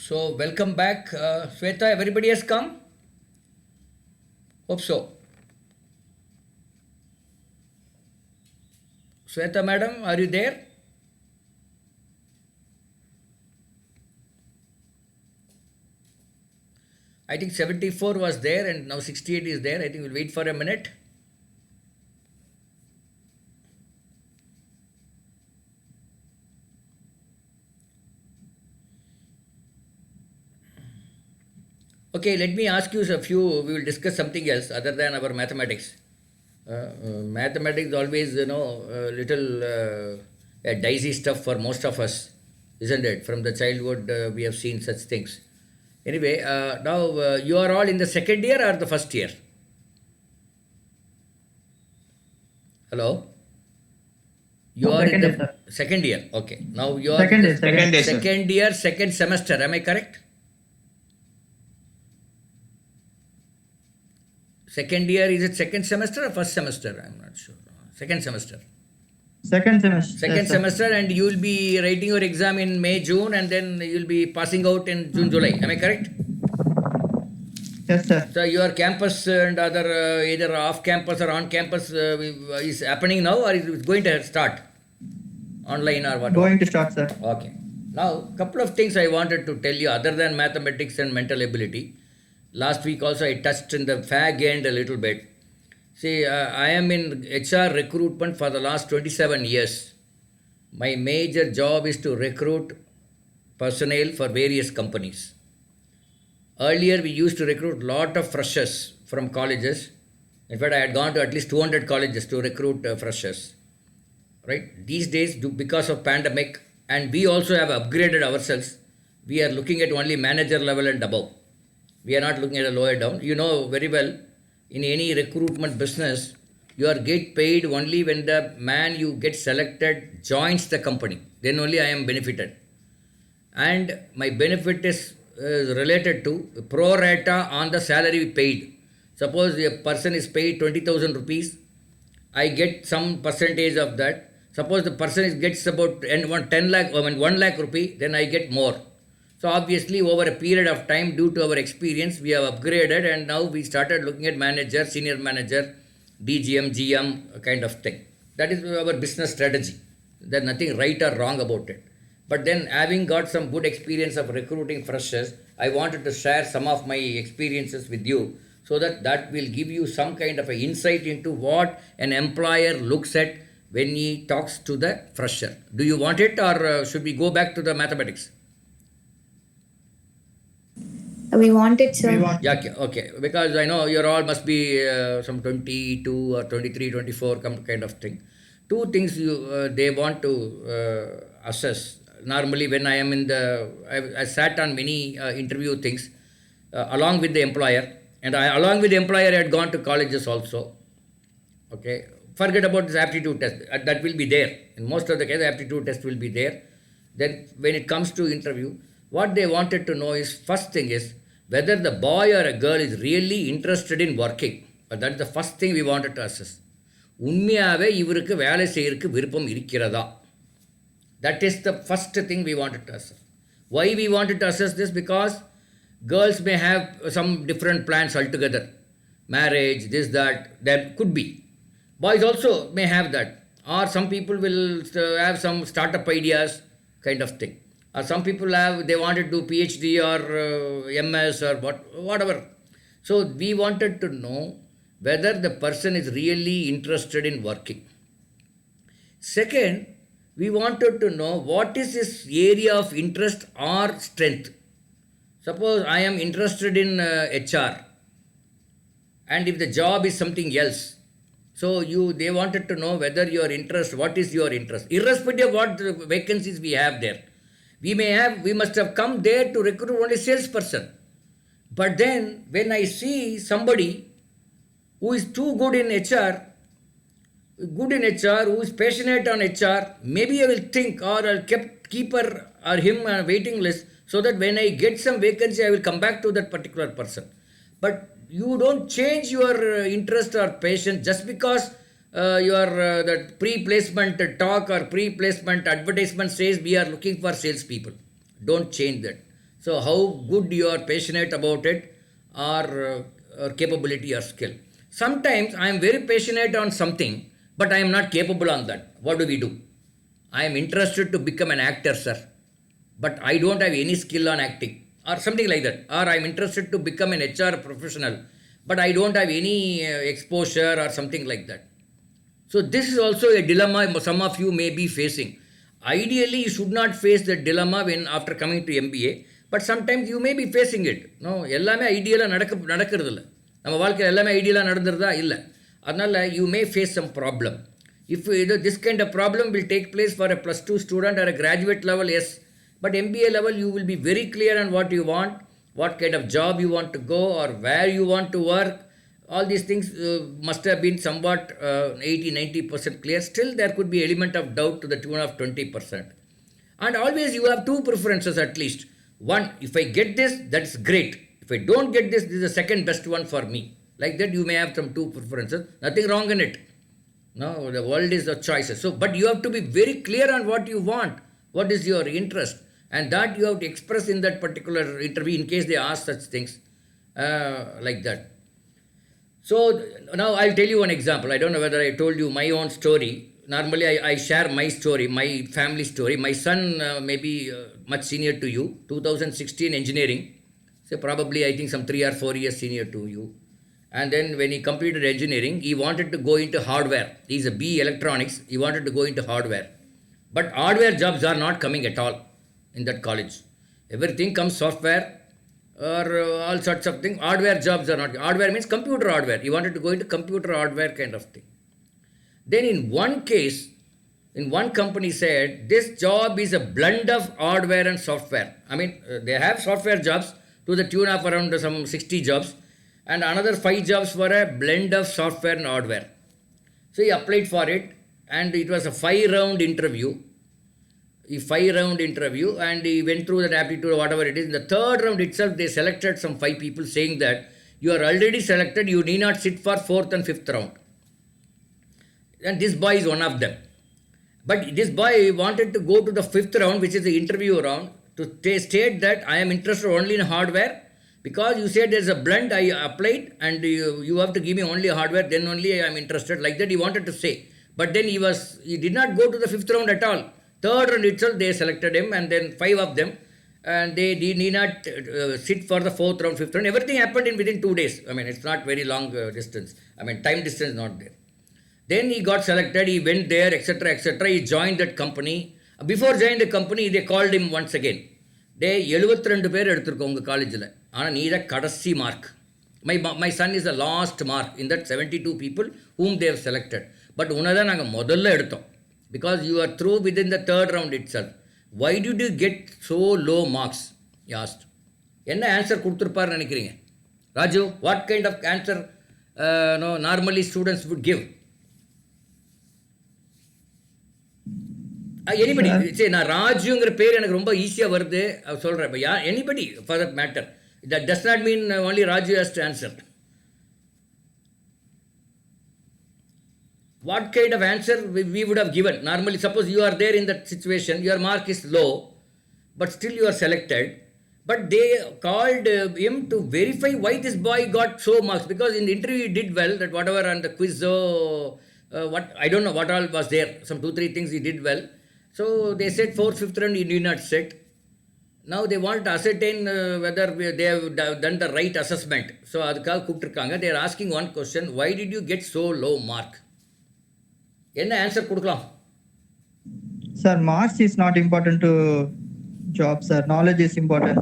So, welcome back. Sweta, everybody has come? Hope so. Sweta, madam, are you there? I think 74 was there and now 68 is there. I think we'll wait for a minute. Okay, let me ask you a few. We will discuss something else other than our mathematics. Mathematics always, little dicey stuff for most of us, isn't it? From the childhood, we have seen such things. Anyway, now you are all in the second year or the first year? Hello? You are in Second year, the sir. second year. Okay. Now you are Second in the year, second year, sir. second year, second semester. Am I correct? Second year, is it second semester or first semester? I'm not sure. Second semester. Second semester. Second Yes, sir. semester, and you will be writing your exam in May, June, and then you will be passing out in June, July. Am I correct? Yes, sir. So your campus and other either off campus or on campus is happening now, or is it going to start online or what? Going to start, sir. Okay. Now, couple of things I wanted to tell you other than mathematics and mental ability. Last week also I touched in the fag end a little bit. See, I am in HR recruitment for the last 27 years. My major job is to recruit personnel for various companies. Earlier, we used to recruit lot of freshers from colleges. In fact, I had gone to at least 200 colleges to recruit freshers. Right? These days, because of pandemic, and we also have upgraded ourselves, we are looking at only manager level and above. We are not looking at a lower down. You know very well, in any recruitment business, you are get paid only when the man you get selected joins the company. Then only I am benefited. And my benefit is related to pro rata on the salary paid. Suppose a person is paid 20,000 rupees, I get some percentage of that. Suppose the person gets about 10 lakh, 1 lakh rupee, then I get more. So obviously over a period of time, due to our experience, we have upgraded and now we started looking at manager, senior manager, DGM, GM kind of thing. That is our business strategy. There's nothing right or wrong about it. But then having got some good experience of recruiting freshers, I wanted to share some of my experiences with you so that will give you some kind of an insight into what an employer looks at when he talks to the fresher. Do you want it or should we go back to the mathematics? We want it, sir. We want. Yeah, okay. Because I know you're all must be some 22 or 23, 24 kind of thing. Two things they want to assess. Normally when I am in I sat on many interview things along with the employer. And along with the employer, I had gone to colleges also. Okay. Forget about this aptitude test. That will be there. In most of the cases, aptitude test will be there. Then when it comes to interview, what they wanted to know is, first thing is, whether the boy or a girl is really interested in working. That's the first thing we wanted to assess. உண்மையாகவே இவருக்கு வேலை செய்யறதுக்கு விருப்பம் இருக்கிறதா? That is the first thing we wanted to assess. Why we wanted to assess this? Because girls may have some different plans altogether. Marriage, this, that, that could be. Boys also may have that. Or some people will have some startup ideas kind of thing. Or some people they want to do PhD or MS or whatever. So we wanted to know whether the person is really interested in working. Second, we wanted to know what is his area of interest or strength. Suppose I am interested in HR, and if the job is something else, so they wanted to know whether your interest, what is your interest, irrespective of what vacancies we have there. We must have come there to recruit only salesperson. But then when I see somebody who is too good in HR, who is passionate on HR, maybe I will think, or I'll keep her or him on a waiting list, so that when I get some vacancy, I will come back to that particular person. But you don't change your interest or passion just because your that pre-placement talk or pre-placement advertisement says we are looking for salespeople. Don't change that. So how good you are passionate about it, or capability or skill. Sometimes I am very passionate on something, but I am not capable on that. What do we do? I am interested to become an actor, sir, but I don't have any skill on acting, or something like that. Or I am interested to become an HR professional, but I don't have any exposure or something like that. So this is also a dilemma some of you may be facing. Ideally, you should not face the dilemma when after coming to MBA, but sometimes you may be facing it. No, எல்லாமே ஐடியலாக நடக்கிறது இல்லை. நம்ம வாழ்க்கையில் எல்லாமே ஐடியலாக நடந்துருதா இல்லை. அதனால் you may face some problem. If this kind of problem will take place for a +2 student or a graduate level, yes. But MBA level, you will be very clear on what you want, what kind of job you want to go, or where you want to work. All these things must have been somewhat 80-90% clear. Still, there could be element of doubt to the tune of 20%. And always you have two preferences at least. One, if I get this, that's great. If I don't get this, this is the second best one for me. Like that, you may have some two preferences. Nothing wrong in it. No, the world is the choices. So, but you have to be very clear on what you want. What is your interest? And that you have to express in that particular interview in case they ask such things like that. So now I'll tell you one example. I don't know whether I told you my own story. Normally I share my story, my family story. My son may be much senior to you, 2016 engineering. So probably I think some 3 or 4 years senior to you. And then when he completed engineering, he wanted to go into hardware. He's a B electronics. He wanted to go into hardware. But hardware jobs are not coming at all in that college. Everything comes software, or all sorts of things. Hardware jobs are not. Hardware means computer hardware. He wanted to go into computer hardware kind of thing. Then in one case, in one company said, this job is a blend of hardware and software. I mean, they have software jobs to the tune of around some 60 jobs, and another 5 jobs for a blend of software and hardware. So he applied for it, and it was a 5-round interview. A 5-round interview, and he went through that aptitude or whatever it is. In the 3rd round itself, they selected some 5 people, saying that you are already selected, you need not sit for 4th and 5th round. And this boy is one of them. But this boy wanted to go to the 5th round, which is the interview round, to state that I am interested only in hardware, because you said there's a blend, I applied, and you have to give me only hardware, then only I am interested. Like that he wanted to say. But then he did not go to the 5th round at all. 3rd round itself, they selected him, and then 5 of them, and they need not sit for the 4th round, 5th round. Everything happened in within 2 days. I mean, it's not very long distance. I mean, time distance not there. Then he got selected, he went there, etc., etc. He joined that company. Before joining the company, they called him once again. They 72 பேர் எடுத்திருக்கோம் உங்கள் காலேஜில், ஆனால் நீ தான் கடைசி mark. My son is the last mark in that 72 people whom they have selected. But உன்னை தான் நாங்கள் முதல்ல எடுத்தோம். Because you are through within the 3rd round itself. Why did you get so low marks? He asked. என்ன answer கொடுத்துருப்பார்னு நினைக்கிறீங்க? Raju, what kind of answer normally students would give? Anybody? Say, நான் ராஜுங்கிற பேர் எனக்கு ரொம்ப ஈஸியாக வருது சொல்கிறேன். இப்போ anybody for that matter. That does not mean only Raju has to answer. What kind of answer we would have given? Normally, suppose you are there in that situation, your mark is low, but still you are selected. But they called him to verify why this boy got so marks. Because in the interview he did well, that whatever on the quiz, what I don't know what all was there. Some 2-3 things he did well. So they said 4th, 5th round he did not sit. Now they want to ascertain whether they have done the right assessment. So அதுக்காக கூப்பிட்டுருக்காங்க. They are asking one question: why did you get so low mark? என்ன answer கொடுக்கலாம்? Sir, marks is not important to job, sir. Knowledge is important.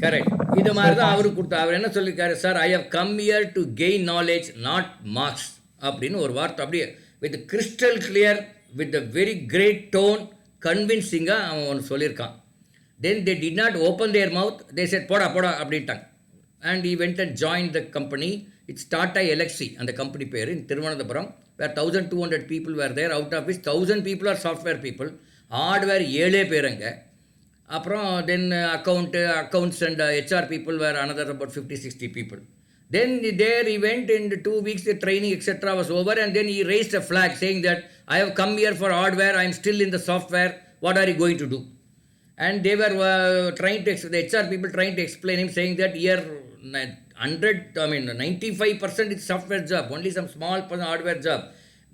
Correct. இது மாதிரி தான் அவரு கொடுத்தா. அவர் என்ன சொல்லியிருக்காரு? Sir, I have come here to gain knowledge, not marks அப்படின்னு ஒரு வார்த்தை அப்படியே with crystal clear, with a very great tone, கன்வின்சிங்காக அவன் ஒன்று சொல்லியிருக்கான். Then they did not open their mouth. They said போடா போடா அப்படின்ட்டாங்க. And he went and join the company. It's Tata Elxsi அந்த கம்பெனி பேர், in Thiruvananthapuram. where 1200 people were there, out of which 1000 people are software people. Hardware 7 பேருங்க. அப்புறம் தென் accounts and HR people were another about 50-60 people. Then there he went, in 2 weeks the training etc. was over, and then he raised a flag saying that I have come here for hardware, I am still in the software, what are you going to do? And they were the HR people trying to explain him, saying that here 95% is software job, only some small hardware job.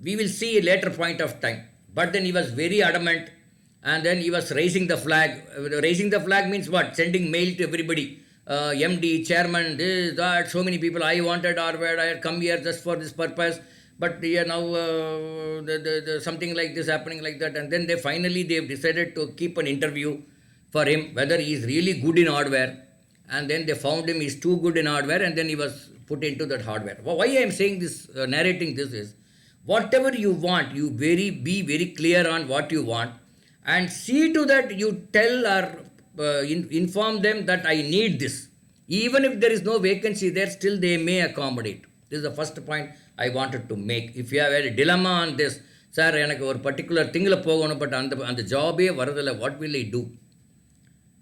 We will see a later point of time. But then he was very adamant, and then he was raising the flag. Raising the flag means what? Sending mail to everybody. MD, chairman, this, that, so many people. I wanted hardware, I had come here just for this purpose. But here now something like this happening like that. And then they've decided to keep an interview for him, whether he is really good in hardware. And then they found him is too good in hardware, and then he was put into that hardware. Why I am saying this, narrating this is, whatever you want, you be very clear on what you want, and see to that you tell or inform them that I need this. Even if there is no vacancy there, still they may accommodate. This is the first point I wanted to make. If you have a dilemma on this, sir, எனக்கு ஒரு particular thingல போகணும், but அந்த ஜாபே வரதில்லை, what will I do?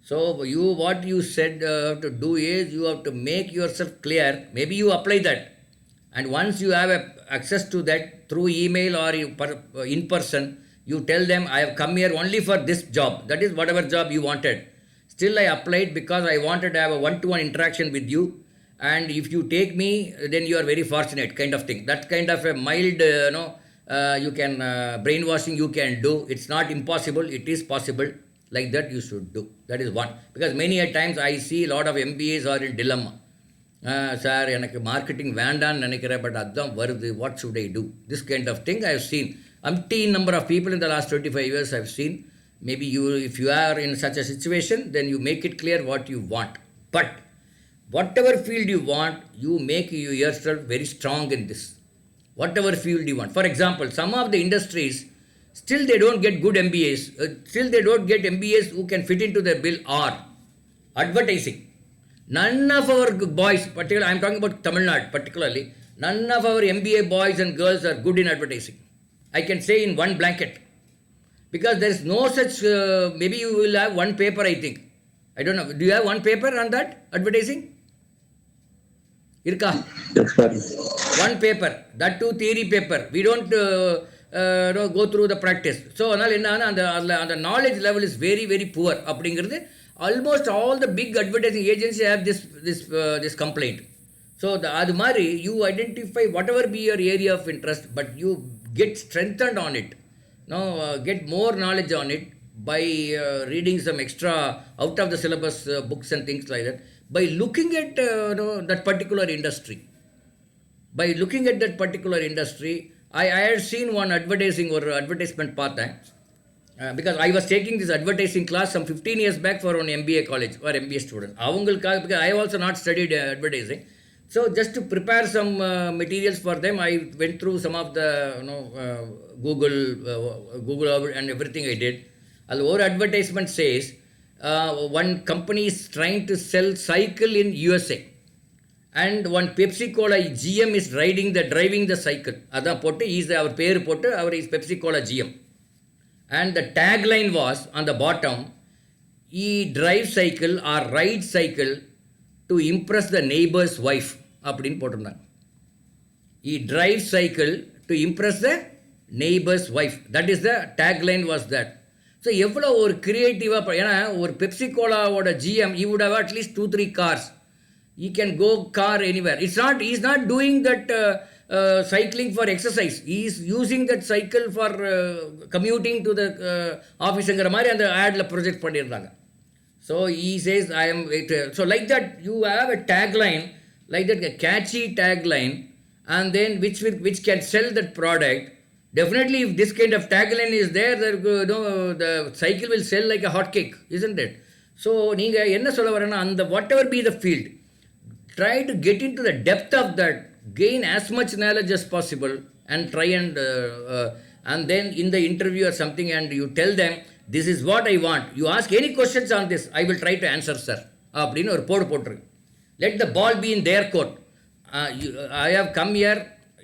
So what you said have to do is, you have to make yourself clear. Maybe you apply that, and once you have access to that through email or in person, you tell them I have come here only for this job. That is whatever job you wanted. Still I applied because I wanted to have a one-to-one interaction with you, and if you take me, then you are very fortunate, kind of thing. That kind of a mild you can brainwashing you can do. It's not impossible, it is possible. Like that you should do. That is one. Because many a times I see a lot of MBAs are in dilemma. Sir, எனக்கு marketing வேண்டான்னு நினைக்கிறேன், but அதுதான் வருது, what should I do? This kind of thing I have seen. Umpteen number of people in the last 25 years I have seen. Maybe if you are in such a situation, then you make it clear what you want. But whatever field you want, you make yourself very strong in this. Whatever field you want. For example, some of the industries, still they don't get good MBAs. Still they don't get MBAs who can fit into their bill, or advertising. None of our boys, particularly I am talking about Tamil Nadu particularly, none of our MBA boys and girls are good in advertising. I can say in one blanket. Because there is no such, maybe you will have one paper, I think. I don't know. Do you have one paper on that, advertising? Irka? Yes, sir. One paper. That too theory paper. We don't go through the practice. So, the knowledge level is very, very poor. Almost all the big advertising agencies have this complaint. So, you identify whatever be your area of interest, but you get strengthened on it. Get more knowledge on it by reading some extra out of the syllabus books and things like that. By looking at that particular industry. By looking at that particular industry, I had seen one advertisement பார்த்தேன். Because I was taking this advertising class some 15 years back for an MBA college or MBA student. Because I also not studied advertising. So just to prepare some materials for them, I went through some of the Google and everything I did. Our advertisement says one company is trying to sell cycle in USA. And one Pepsi Cola GM is driving the cycle. Adha potu is our peru potu, our is Pepsi Cola GM. And the tagline was on the bottom, he drive cycle or ride cycle to impress the neighbor's wife. அப்படின்னு போட்டிருந்தாங்க. He drives cycle to impress the neighbor's wife. That is the tagline was that. So எவ்வளோ ஒரு கிரியேட்டிவாக, ஏன்னா ஒரு Pepsi கோலாவோட GM, he would have at least 2-3 cars. He can go car anywhere. He's not doing that cycling for exercise. He is using that cycle for commuting to the officeங்கிற மாதிரி அந்த ஆட்ல project பண்ணியிருந்தாங்க. So he says, so like that you have a tagline, like that, a catchy tagline, and then which can sell that product. Definitely if this kind of tagline is there, the cycle will sell like a hot cake, isn't it? So நீங்கள் என்ன சொல்ல வரேன்னா, அந்த whatever be the field, try to get into the depth of that, gain as much knowledge as possible, and try and then in the interview or something, and you tell them, this is what I want. You ask any questions on this, I will try to answer, sir. அப்படின்னு ஒரு போட்டுரு. Let the ball be in their court. I have come here,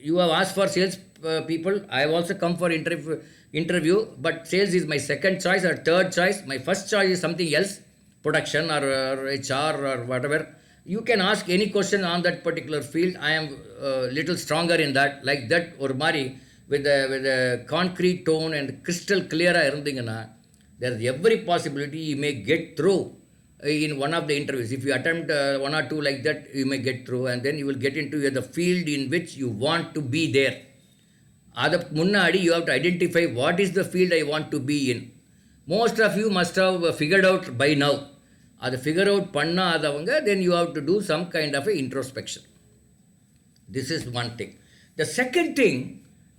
you have asked for sales people, I have also come for interview, but sales is my second choice or third choice. My first choice is something else, production or HR or whatever. You can ask any question on that particular field. I am little stronger in that. Like that, or mari with a concrete tone and crystal clear இருந்தீங்கன்னா, There's every possibility you may get through in one of the interviews. If you attempt one or two like that, you may get through, and then you will get into the field in which you want to be there. அதுக்கு முன்னாடி you have to identify what is the field I want to be in. Most of you must have figured out by now. அதை figure out பண்ணாதவங்க, then you have to do some kind of a introspection. This is one thing. The second thing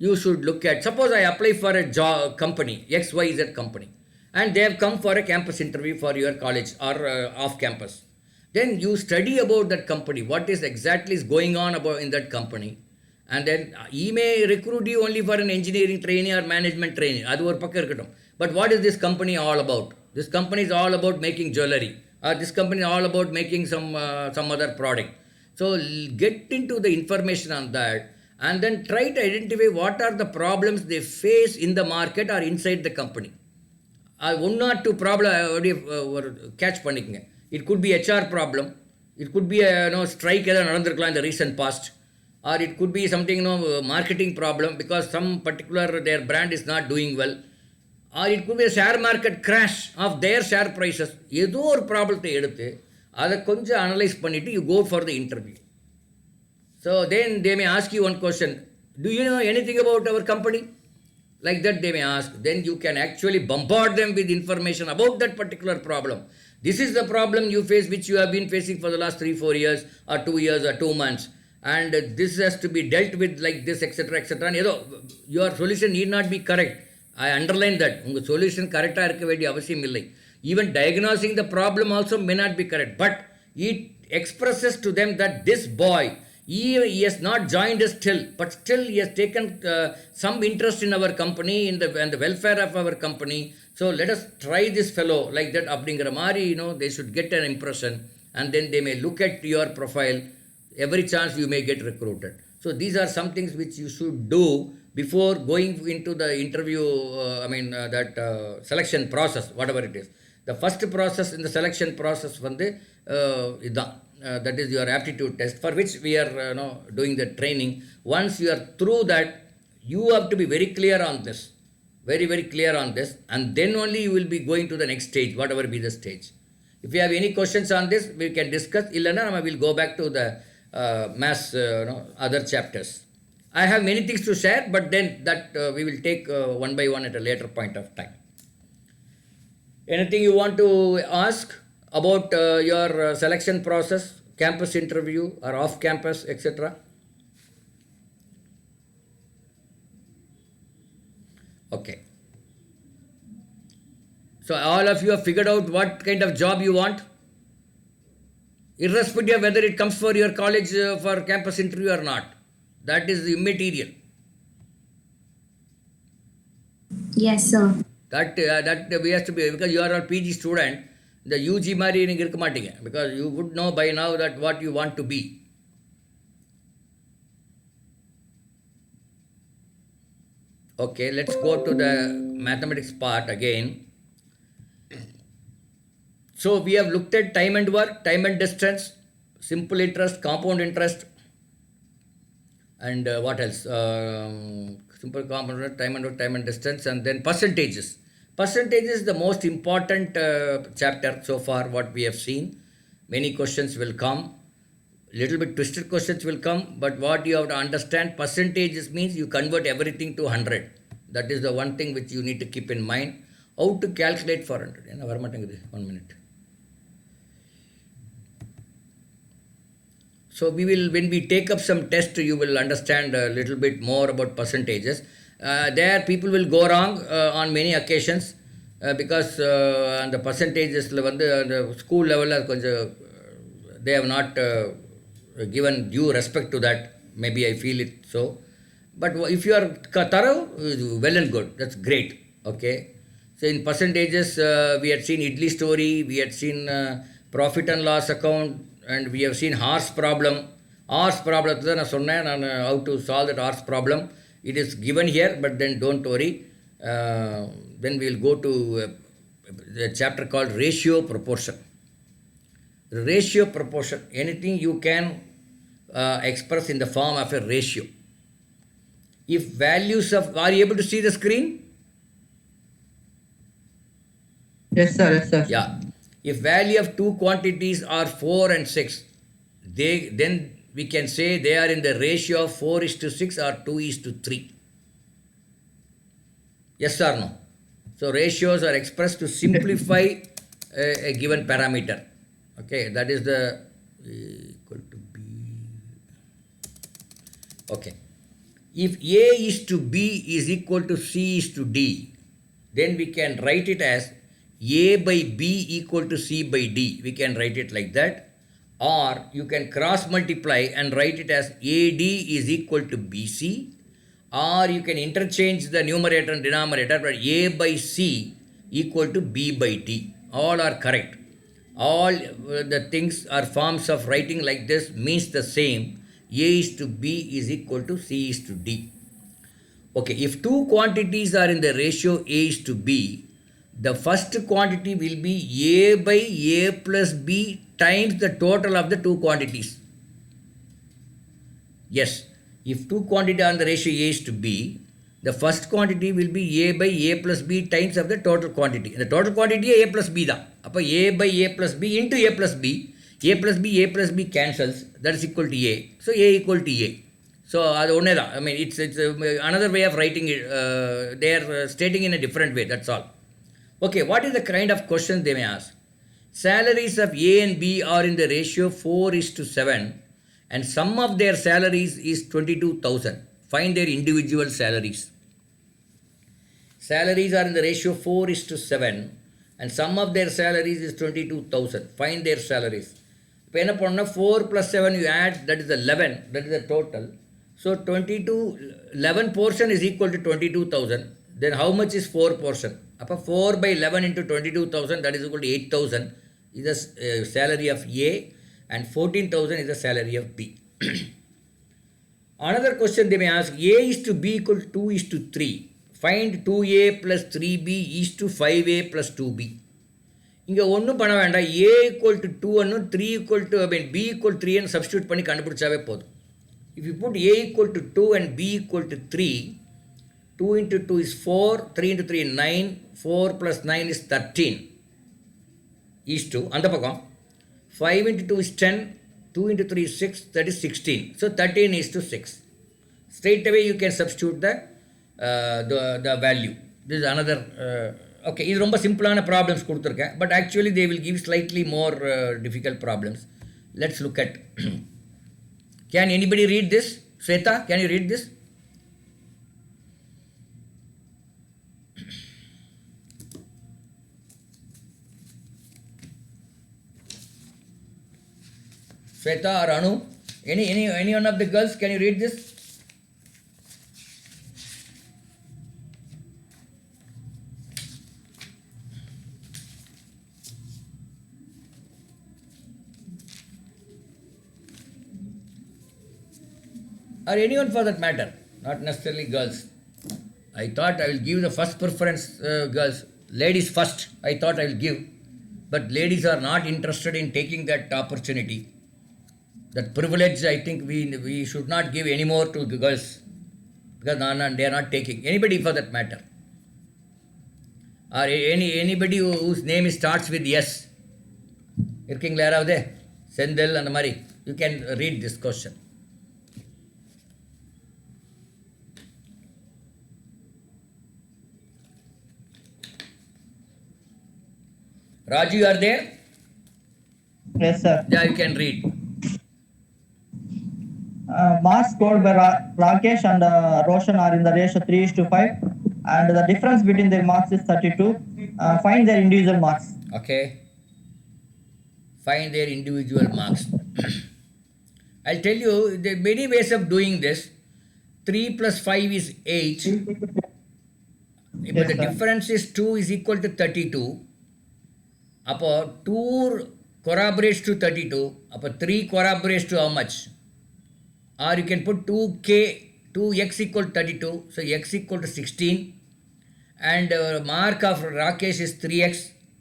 you should look at, suppose I apply for a job company, XYZ company, and they have come for a campus interview for your college or off campus. Then you study about that company, what is exactly is going on about in that company. And then he may recruit you only for an engineering training or management training. அது ஒரு பக்கம் இருக்கட்டும். But what is this company all about? This company is all about making jewelry. Or this company is all about making some other product. So get into the information on that and then try to identify what are the problems they face in the market or inside the company. One or two problem catch பண்ணிக்கங்க. It could be HR problem. It could be strike ஏதாவது நடந்திருக்கலாம் in the recent past. Or it could be something marketing problem because some particular their brand is not doing well. Or it could be a share market crash of their share prices. ஏதோ ஒரு ப்ராப்ளத்தை எடுத்து அதை கொஞ்சம் analyse பண்ணிவிட்டு you go for the interview. So then they may ask you one question, do you know anything about our company? Like that they may ask. Then you can actually bombard them with information about that particular problem. This is the problem you face which you have been facing for the last 3-4 years or 2 years or 2 months. And this has to be dealt with like this, etc., etc. And your solution need not be correct. I underline that. Unga solution correct irukka vendi avasiyam illai. Even diagnosing the problem also may not be correct. But it expresses to them that this boy, he has not joined us still, but still he has taken some interest in our company, in the welfare of our company. So let us try this fellow like that. Abdingra mari, they should get an impression, and then they may look at your profile. Every chance you may get recruited. So these are some things which you should do before going into the interview, selection process, whatever it is. The first process in the selection process that is your aptitude test, for which we are doing the training. Once you are through that, you have to be very clear on this, very, very clear on this, and then only you will be going to the next stage, whatever be the stage. If you have any questions on this, we can discuss. Illana, I will go back to the mass, other chapters. I have many things to share, but then that we will take one by one at a later point of time. Anything you want to ask about your selection process, campus interview or off campus, etc.? Okay. So all of you have figured out what kind of job you want, irrespective of whether it comes for your college for campus interview or not. That is immaterial. Yes, sir. That we have to be, because you are a PG student, the UG mari நீங்க இருக்க மாட்டீங்க, because you would know by now that what you want to be. Okay, let's go to the mathematics part again. So we have looked at time and work, time and distance, simple interest, compound interest, and what else? Simple compound interest, time and work, time and distance, and then percentages. Percentage is the most important chapter so far what we have seen. Many questions will come. Little bit twisted questions will come, but what you have to understand, percentages means you convert everything to 100. That is the one thing which you need to keep in mind. How to calculate for 100? 1 minute. So we will, when we take up some test, you will understand a little bit more about percentages. There people will go wrong on many occasions because the percentages the school level they have not given due respect to that. Maybe I feel it so. But if you are thorough, well and good. That's great. Okay. So in percentages, we had seen idli story, we had seen profit and loss account, and we have seen horse problem. Horse problem, how to solve that horse problem. It is given here, but then don't worry. Then we will go to the chapter called ratio proportion. Ratio proportion, anything you can express in the form of a ratio. If values of, are you able to see the screen? Yes, sir. Yes, sir. Yeah. If value of two quantities are 4 and 6, then we can say they are in the ratio of 4 is to 6 or 2 is to 3. Yes or no? So ratios are expressed to simplify a given parameter. Okay, that is the equal to B. Okay. If A is to B is equal to C is to D, then we can write it as A by B equal to C by D. We can write it like that. Or you can cross multiply and write it as AD is equal to BC. Or you can interchange the numerator and denominator, but A by C equal to B by D. All are correct. All the things are forms of writing like this means the same. A is to B is equal to C is to D. Okay, if two quantities are in the ratio A is to B, the first quantity will be A by A plus B times the total of the two quantities. Yes, if two quantities are in the ratio A is to B, the first quantity will be A by A plus B times of the total quantity. The total quantity A plus B தான். அப்போ A by A plus B into A plus B, A plus B cancels, that is equal to A. So A equal to A. So அது ஒன்றே தான். I mean, it's another way of writing it. They are stating in a different way, that's all. Okay, what is the kind of questions they may ask? Salaries of A and B are in the ratio 4 is to 7 and sum of their salaries is 22,000. Find their individual salaries. Salaries are in the ratio 4 is to 7 and sum of their salaries is 22,000. Find their salaries. இப்போ என்ன பண்ணோம்னா 4 plus 7 you add, that is 11, that is the total. So 11 portion is equal to 22,000. Then how much is 4 portion? அப்போ 4 by 11 into 22,000, that is equal to 8,000 is the salary of A and 14,000 is the salary of B. Another question they may ask, A is to B equal to 2 is to 3. Find 2A plus 3B is to 5A plus 2B. இங்கே ஒன்றும் பண்ண வேண்டாம். A equal to 2 அன்னும் 3 equal to, B equal to 3 and substitute பண்ணி கண்டுபிடிச்சாவே போதும். If you put A equal to 2 and B equal to 3, 2 into 2 is 4, 3 into 3 is 9, 4 plus 9 is 13 is to, அந்த பக்கம் 5 into 2 is 10, 2 into 3 is 6, that is 16. So 13 is to 6. Straight away you can substitute the value. This is another, okay, இது ரொம்ப சிம்பிளான problems கொடுத்துருக்கேன். But actually they will give slightly more difficult problems. Let's look at. Can anybody read this? Sweta, can you read this? Sweta or Anu? Any one of the girls, can you read this? Or anyone for that matter, not necessarily girls. I thought I will give the first preference girls. Ladies first, I thought I will give. But ladies are not interested in taking that opportunity. That privilege, I think we should not give any more to the girls. Because they are not taking. Anybody for that matter. Or anybody whose name starts with yes. இருக்கீங்களா யாராவது? செந்தில் அந்த மாதிரி. You can read this question. Raju, you are there? Yes, sir. Yeah, you can read. Marks scored by Rakesh and Roshan are in the ratio 3 is to 5 and the difference between their marks is 32. Find their individual marks. Okay. Find their individual marks. I'll tell you, there are many ways of doing this. 3 plus 5 is 8. But the difference is 2 is equal to 32. அப்போ 2 corroborates to 32. அப்போ 3 corroborates to how much? Or you can put 2x equal to 32. So x equal to 16. And mark of Rakesh is 3x.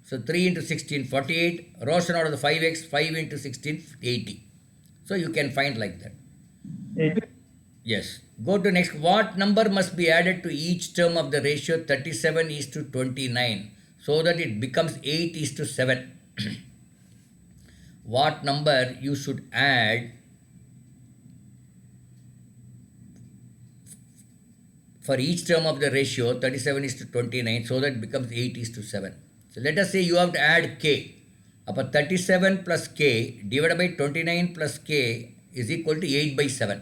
So 3 into 16, 48. Roshan out of the 5x, 5 into 16, 80. So you can find like that. 8. Yes. Go to next. What number must be added to each term of the ratio 37 is to 29? So so that it becomes 8 is to 7. What number you should add for each term of the ratio 37 is to 29 so that it becomes 8 is to 7. So let us say you have to add k. Upon 37 plus k divided by 29 plus k is equal to 8 by 7.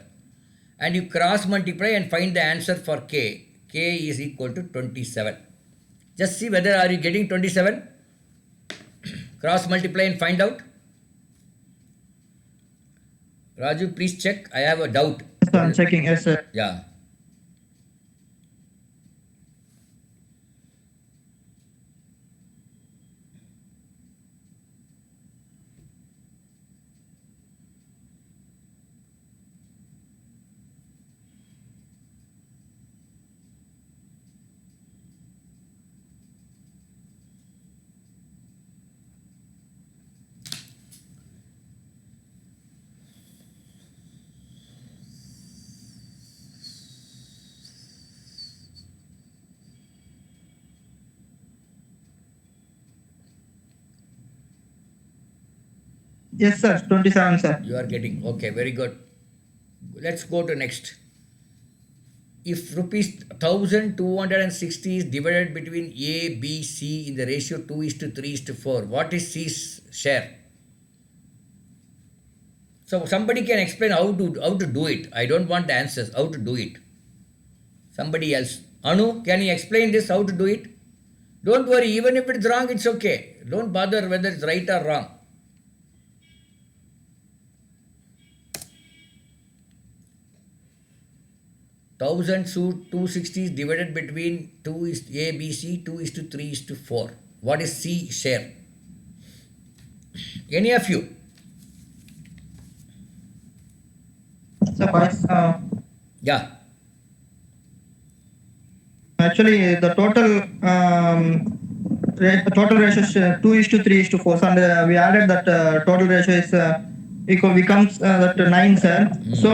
And you cross multiply and find the answer for k. K is equal to 27. Just see whether are you getting 27. Cross multiply and find out. Raju, please check. I have a doubt. Yes, sir, I'm checking. Yes, sir. Yeah. Yes, sir. 27, sir. You are getting. Okay, very good. Let's go to next. If rupees 1260 is divided between A, B, C in the ratio 2 is to 3 is to 4, what is C's share? So somebody can explain how to do it. I don't want the answers. How to do it? Somebody else. Anu, can you explain this? How to do it? Don't worry. Even if it's wrong, it's okay. Don't bother whether it's right or wrong. Thousand 260 is divided between 2 is A, B, C, 2 is to 3 is to 4. What is C share? Any of you? So, boys, Yeah. actually, the total ratio is 2 is to 3 is to 4. So, and, we added that total ratio is equal becomes that 9, sir. So,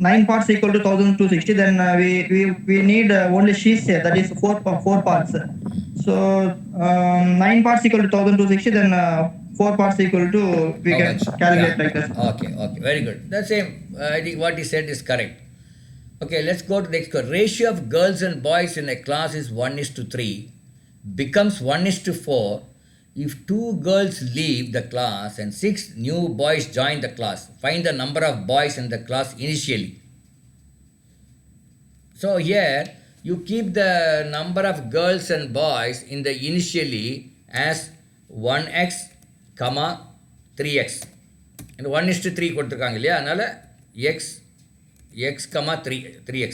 9 parts equal to 1260. Then we need only sheets here. That is 4 parts. So 9 parts equal to 1260. Then 4 parts equal to we How can much? calculate Yeah. like that. Okay, very good. The same. I think what he said is correct. Okay, let's go to the next one. Ratio of girls and boys in a class is 1 is to 3, becomes 1 is to 4 if 2 girls leave the class and 6 new boys join the class. Find the number of boys in the class initially. So here you keep the number of girls and boys in the initially as 1x, 3x. And 1 is to 3 கொடுத்துருக்காங்க இல்லையா, அதனால x, 3x.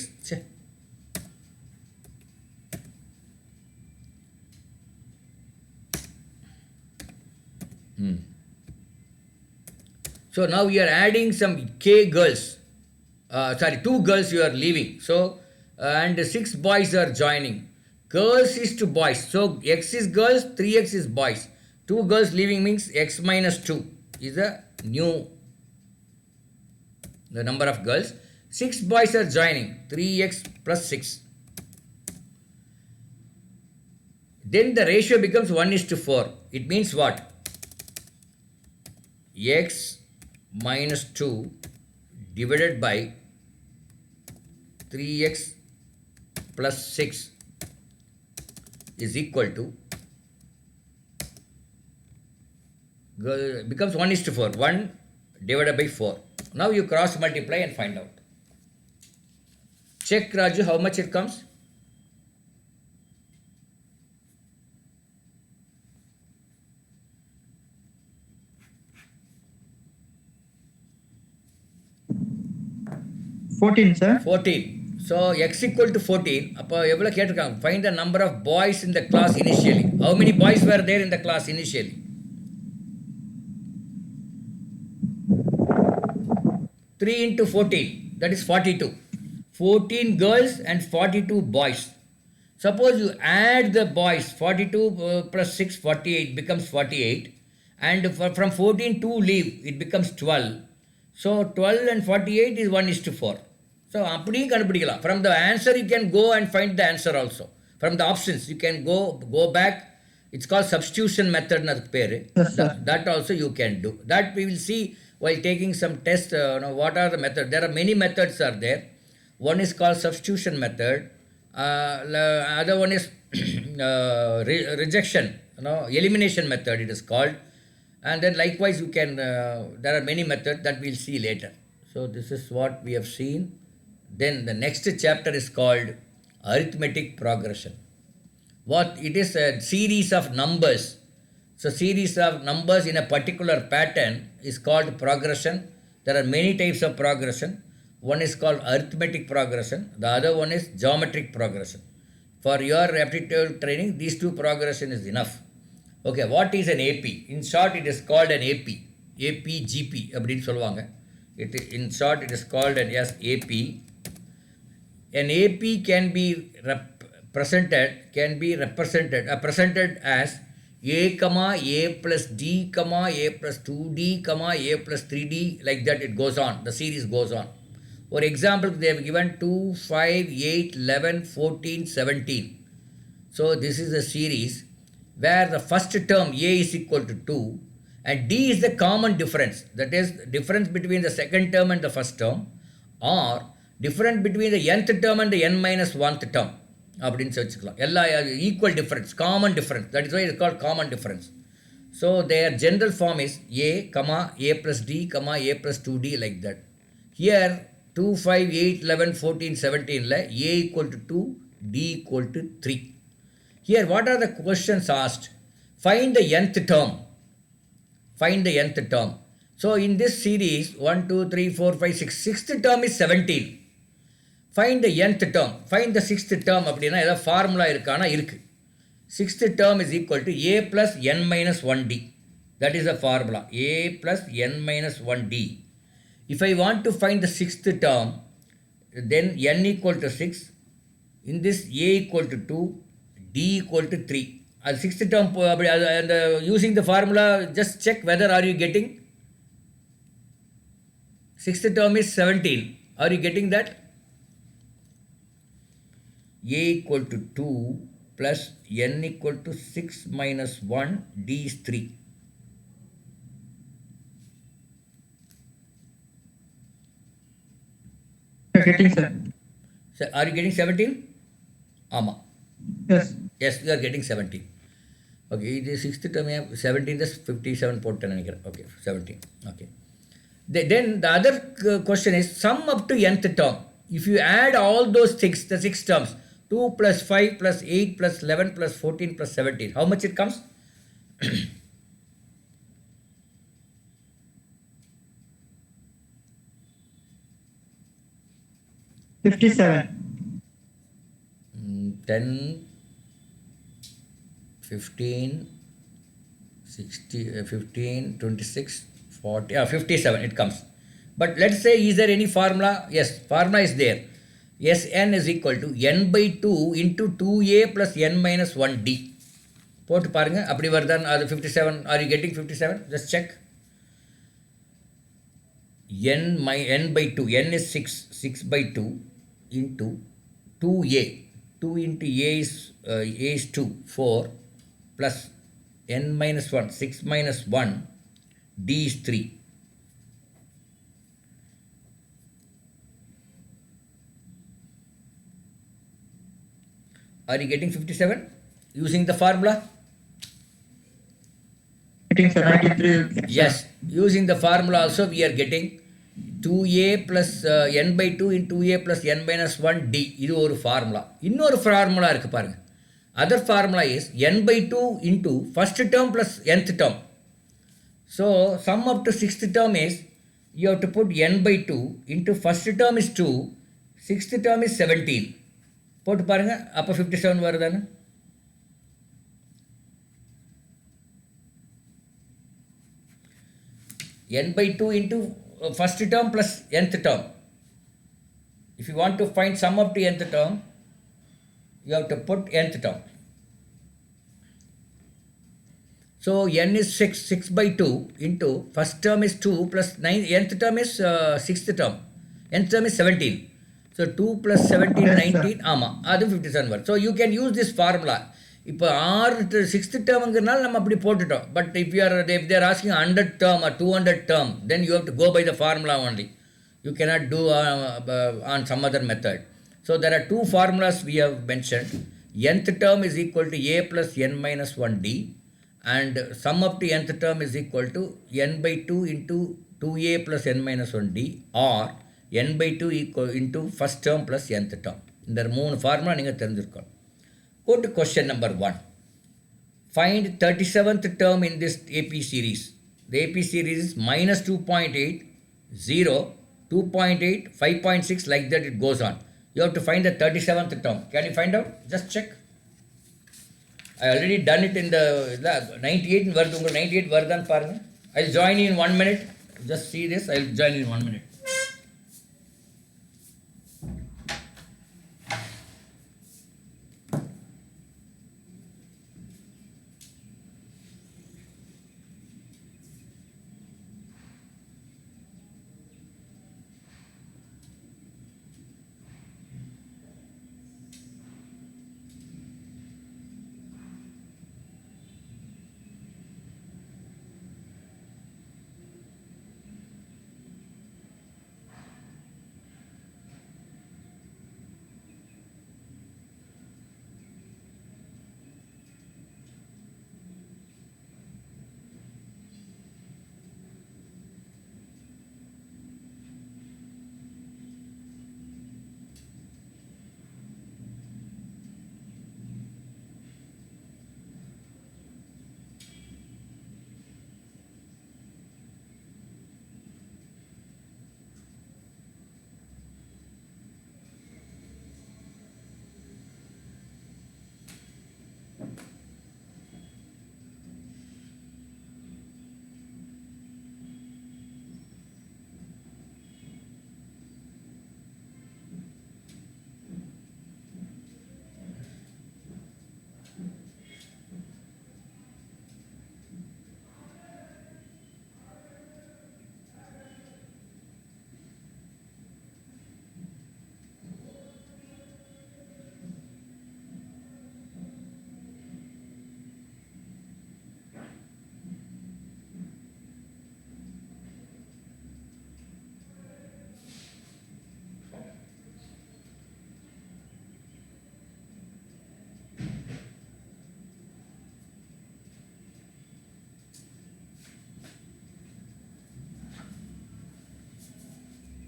So now you are adding some k girls. 2 girls you are leaving. So and 6 boys are joining. Girls is to boys. So x is girls, 3x is boys. 2 girls leaving means x minus 2 is the number of girls. 6 boys are joining. 3x plus 6. Then the ratio becomes 1 is to 4. It means what? X minus 2 divided by 3x plus 6 is equal to becomes 1 is to 4. 1 divided by 4. Now you cross multiply and find out. Check, Raju, how much it comes. $14, sir. 14. So x equal to 14. Find the number of boys in the class initially. How many boys were there in the class initially? 3 into 14. That is 42. 14 girls and 42 boys. Suppose you add the boys. 42 plus 6, 48 becomes 48. And from 14 2 leave, it becomes 12. So 12 and 48 is 1 is to 4. So, from the answer you can go and find the answer also. From the options, you can go back. It's called substitution method. Yes, sir. That also you can do. That we will see while taking some tests. What are the methods? There are many methods are there. One is called substitution method. Other one is rejection. Elimination method. It is called. And then likewise you can. There are many methods that we'll see later. So this is what we have seen. Then the next chapter is called arithmetic progression. What it is, a series of numbers. So series of numbers in a particular pattern is called progression. There are many types of progression. One is called arithmetic progression. The other one is geometric progression. For your aptitude training, these two progression is enough. Okay, what is an AP? In short, it is called an AP. APGP அப்படின்னு சொல்லுவாங்க. In short, it is called as AP. An AP can be presented as A, A plus D, A plus 2D, A plus 3D, like that it goes on. The series goes on. For example, they have given 2, 5, 8, 11, 14, 17. So this is a series where the first term A is equal to 2 and D is the common difference. That is the difference between the second term and the first term, or difference between the nth term and the n minus 1th term. அப்படின்னு வச்சுக்கலாம். எல்லா equal difference, common difference. That is why it is called common difference. So their general form is A, A plus D, A plus 2D, like that. Here 2, 5, 8, 11, 14, 17 la A equal to 2, D equal to 3. Here what are the questions asked? Find the nth term. Find the nth term. So in this series 1, 2, 3, 4, 5, 6, sixth term is 17. Find the nth term. Find the sixth term. அப்படின்னா ஏதாவது formula இருக்கானா இருக்கு. Sixth term is equal to A plus n minus 1D. That is the formula. A plus n minus 1D. If I want to find the sixth term, then n equal to 6. In this A equal to 2, D equal to 3. Sixth term, using the formula, just check whether are you getting. Sixth term is 17. Are you getting that? A equal to 2 plus n equal to 6 minus 1, D is 3. Getting, sir. So are you getting 17? Ama. Yes. Yes, you are getting 17. Okay, the sixth term 17 is 57 போட்டேன் நினைக்கிறேன். Okay, 17. Okay. Then the other question is sum up to nth term. If you add all those things, the six terms, 2 plus 5 plus 8 plus 11 plus 14 plus 17, how much it comes? $57. 10, 15, 60, 15, 26, 40, 57 it comes. But let's say, is there any formula? Yes, formula is there. Sn is equal to n by 2 into 2a plus n minus 1d. போட்டு பாருங்க அப்படி வருதான் அது 57. Are you getting 57? Just check. n by 2, n is 6 by 2 into 2a. 2 into a is 2, 4 plus n minus 1, 6 minus 1, d is 3. Are you getting 57 using the formula? Getting, sir. 93. Yes, using the formula also we are getting 2a plus n by 2 into 2a plus n minus 1 d. இது ஒரு formula. இன்னொரு formula இருக்கு பாருங்க. Other formula is n by 2 into first term plus nth term. So sum up to sixth term is you have to put n by 2 into first term is 2, sixth term is 17. போட்டு பாருங்க அப்போ 57 வருதானே. n by 2 into first term plus nth term. If you want to find sum up to nth term, you have to put nth term. So n is 6 by 2 into first term is 2 plus 9, nth term is sixth term. Nth term is 17. So 2 plus 17, Yes, 19, ஆமாம் அது 57 வரும். So you can use this formula. இப்போ sixth டேர்முங்கிறனால நம்ம அப்படி போட்டுட்டோம். But if they are asking 100 term or 200 term, then you have to go by the formula only. You cannot do on some other method. So there are two formulas we have mentioned. Nth term is equal to a plus n minus 1d, and sum of the nth term is equal to n by 2 into 2a plus n minus 1d, or n by 2 equal into first term plus nth term. இந்த மூணு formula நீங்கள் தெரிஞ்சிருக்கணும். Go to question number 1. Find 37th term in this AP series. The AP series is minus 2.8, 0, 2.8, 5.6, like that it goes on. You have to find the 37th term. Can you find out? Just check. I already done it in the 98 வருது. உங்களுக்கு 98 வருதான்னு பாருங்க. I'll join you in 1 minute. Just see this. I'll join you in 1 minute.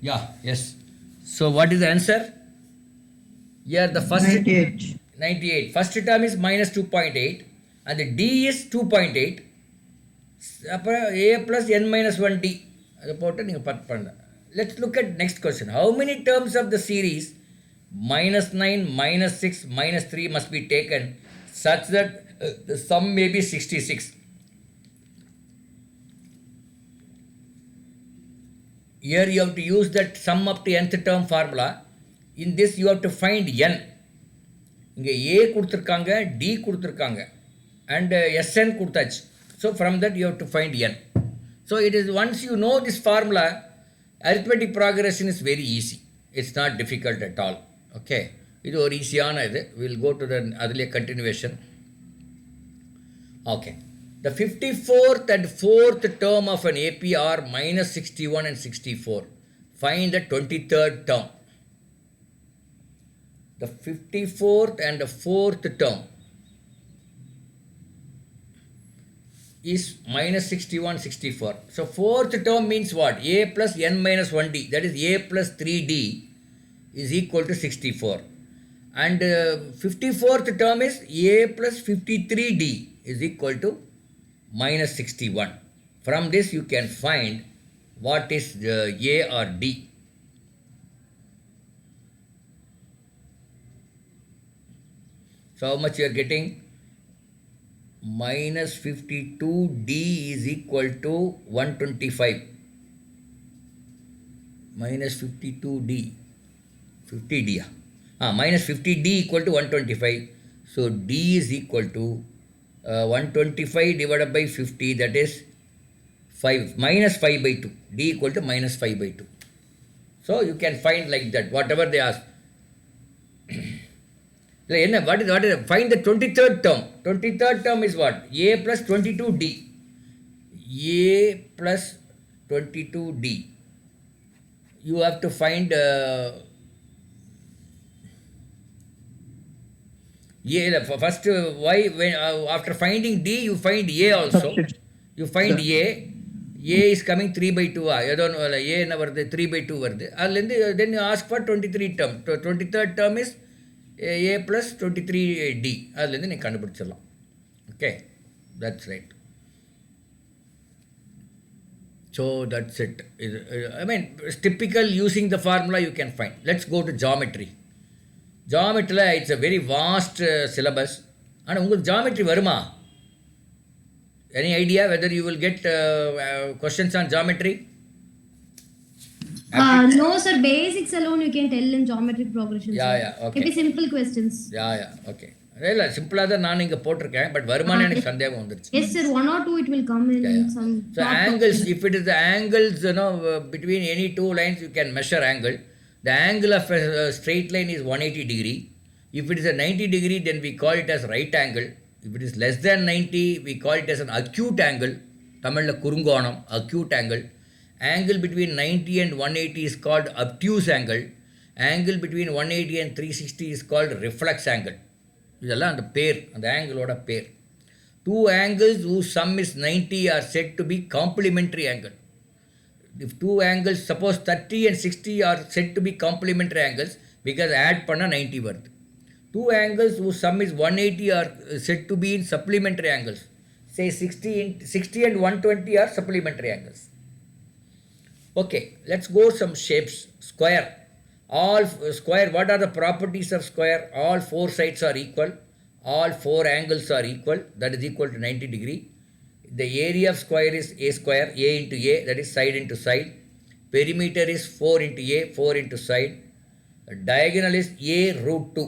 Yeah, yes. So what is the answer? Here the first 98. 98. First term is minus 2.8 and the D is 2.8. அப்புறம் A plus n minus 1D அதை போட்டு நீங்கள் பார்த்து பண்ணலாம். Let's look at next question. How many terms of the series minus 9, minus 6, minus 3 must be taken such that the sum may be 66? Here you have to use that sum up to nth term formula. In this you have to find n. இங்கே A கொடுத்துருக்காங்க, D கொடுத்துருக்காங்க, and Sn கொடுத்தாச்சு. So from that you have to find n. So it is, once you know this formula, arithmetic progression is very easy. It's not difficult at all. Okay. இது ஒரு ஈஸியான இது. We'll go to the அதிலே continuation. Okay. The 54th and 4th term of an AP are minus 61 and 64. Find the 23rd term. The 54th and the 4th term is minus 61, 64. So 4th term means what? A plus n minus 1d, that is A plus 3d is equal to 64. And 54th term is A plus 53d is equal to minus 61. From this you can find what is A or D. So how much you are getting? Minus 52D is equal to 125. Minus 52D. 50D. Minus 50D equal to 125. So D is equal to 125 divided by 50, that is 5, minus 5 by 2. D equal to minus 5 by 2. So you can find like that, whatever they ask. What is find the 23rd term. 23rd term is what? A plus 22D. A plus 22D. You have to find first why when after finding D you find A also. Substitute. You find A. A is coming 3 by 2. I don't know. A என்ன வருது 3 by 2 வருது. அதுலேருந்து then you ask for 23 term. 23rd term is A plus 23D. அதுலேருந்து நீ கண்டுபிடிச்சிடலாம். Okay, that's right. So that's it. I mean, it's typical using the formula you can find. Let's go to geometry. Geometry, it's a very vast syllabus. And உங்களுக்கு geometry வருமா? Any idea whether you will get questions on geometry? No, sir. Basics alone you can tell in geometric progression. Yeah, okay. Maybe simple questions. Yeah, okay. இல்லை சிம்பிளாக தான் நான் இங்கே போட்டிருக்கேன் but வருமானம் எனக்கு சந்தேகம் வந்துருச்சு. Yes, sir. 1 or 2 it will come in some. So angles, if it is the angles, between any two lines, you can measure angle. The angle of a straight line is 180 degree. If it is a 90 degree, then we call it as right angle. If it is less than 90, we call it as an acute angle. Tamil kurungonam, acute angle. Angle between 90 and 180 is called obtuse angle. Angle between 180 and 360 is called reflex angle. இதெல்லாம் அந்த பேர், அந்த ஆங்கிளோட பேர். Two angles whose sum is 90 are said to be complementary angle. If two angles, suppose 30 and 60 are said to be complementary angles because add பண்ணா 90 வருது. Two angles whose sum is 180 are said to be in supplementary angles. Say 60 and 120 are supplementary angles. Okay, let's go some shapes. Square. All square, what are the properties of square? All four sides are equal. All four angles are equal. That is equal to 90 degree. The area of square is a square, a into a, that is side into side. Perimeter is 4 into a, 4 into side. Diagonal is a root 2.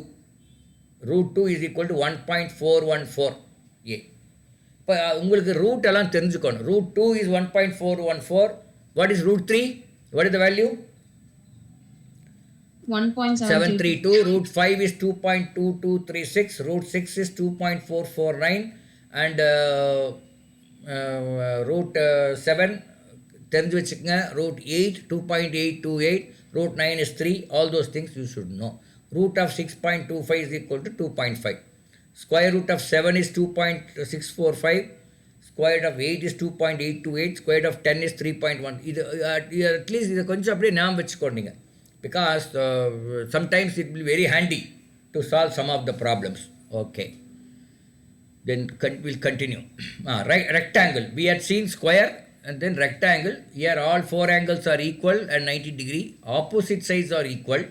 Root 2 is equal to 1.414 a. இப்போ உங்களுக்கு root எல்லாம் தெரிஞ்சுக்கணும். Root 2 is 1.414. What is root 3? What is the value? 732. Root 5 is 2.2236. Root 6 is 2.449. And root 7 தெரிஞ்சு வச்சுக்கோங்க. Root 8 2.828. Root 9 is 3. All those things you should know. Root of 6.25 is equal to 2.5. Square root of 7 is 2.645. Square root of 8 is 2.828. Square root of 10 is 3.1. இது at least இதை கொஞ்சம் அப்படியே ஞாபகம் வச்சுக்கோங்க. Because sometimes it will be very handy to solve some of the problems. Okay. Then we'll continue. Rectangle. We had seen square and then rectangle. Here all four angles are equal and 90 degree. Opposite sides are equal.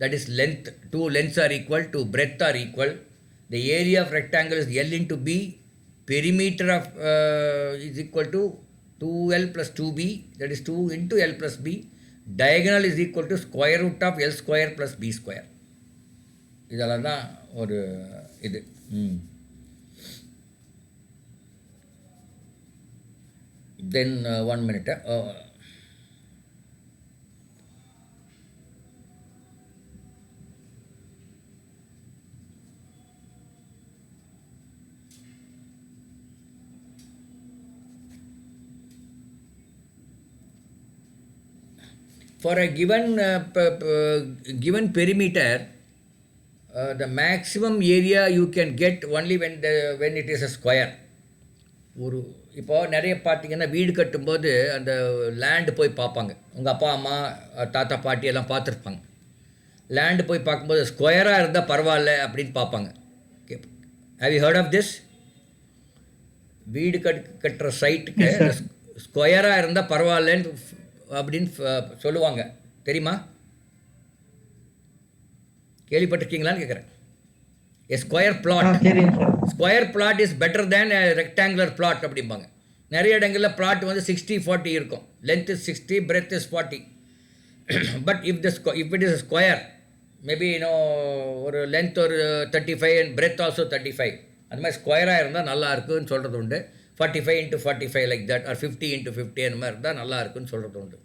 That is length. Two lengths are equal. Two breadth are equal. The area of rectangle is L into B. Perimeter of is equal to 2L plus 2B. That is 2 into L plus B. Diagonal is equal to square root of L square plus B square. இதெல்லாம் தான் ஒரு இது. Then 1 minute. For a given perimeter, the maximum area you can get only when it is a square. இப்போ நிறைய பார்த்தீங்கன்னா வீடு கட்டும்போது அந்த லேண்டு போய் பார்ப்பாங்க. உங்கள் அப்பா அம்மா தாத்தா பாட்டி எல்லாம் பார்த்துருப்பாங்க. லேண்டு போய் பார்க்கும்போது ஸ்கொயராக இருந்தால் பரவாயில்ல அப்படின்னு பார்ப்பாங்க. Okay, have you heard of this? வீடு கட்டுற சைட்டுக்கு ஸ்கொயராக இருந்தால் பரவாயில்லன்னு அப்படின்னு சொல்லுவாங்க. தெரியுமா? கேள்விப்பட்டிருக்கீங்களான்னு கேட்குறேன். A square plot. Square plot is better than a rectangular plot அப்படிம்பாங்க. நிறைய இடங்களில் plot வந்து 60-40 இருக்கும். Length is 60, breadth is 40. But if it is a square, maybe ஒரு length ஒரு 35 and breadth also 35. அது மாதிரி ஸ்கொயராக இருந்தால் நல்லா இருக்குன்னு சொல்கிறது உண்டு. 45 into 45 like that or 50 into 50 அந்த மாதிரி இருந்தால் நல்லா இருக்குன்னு சொல்கிறது உண்டு.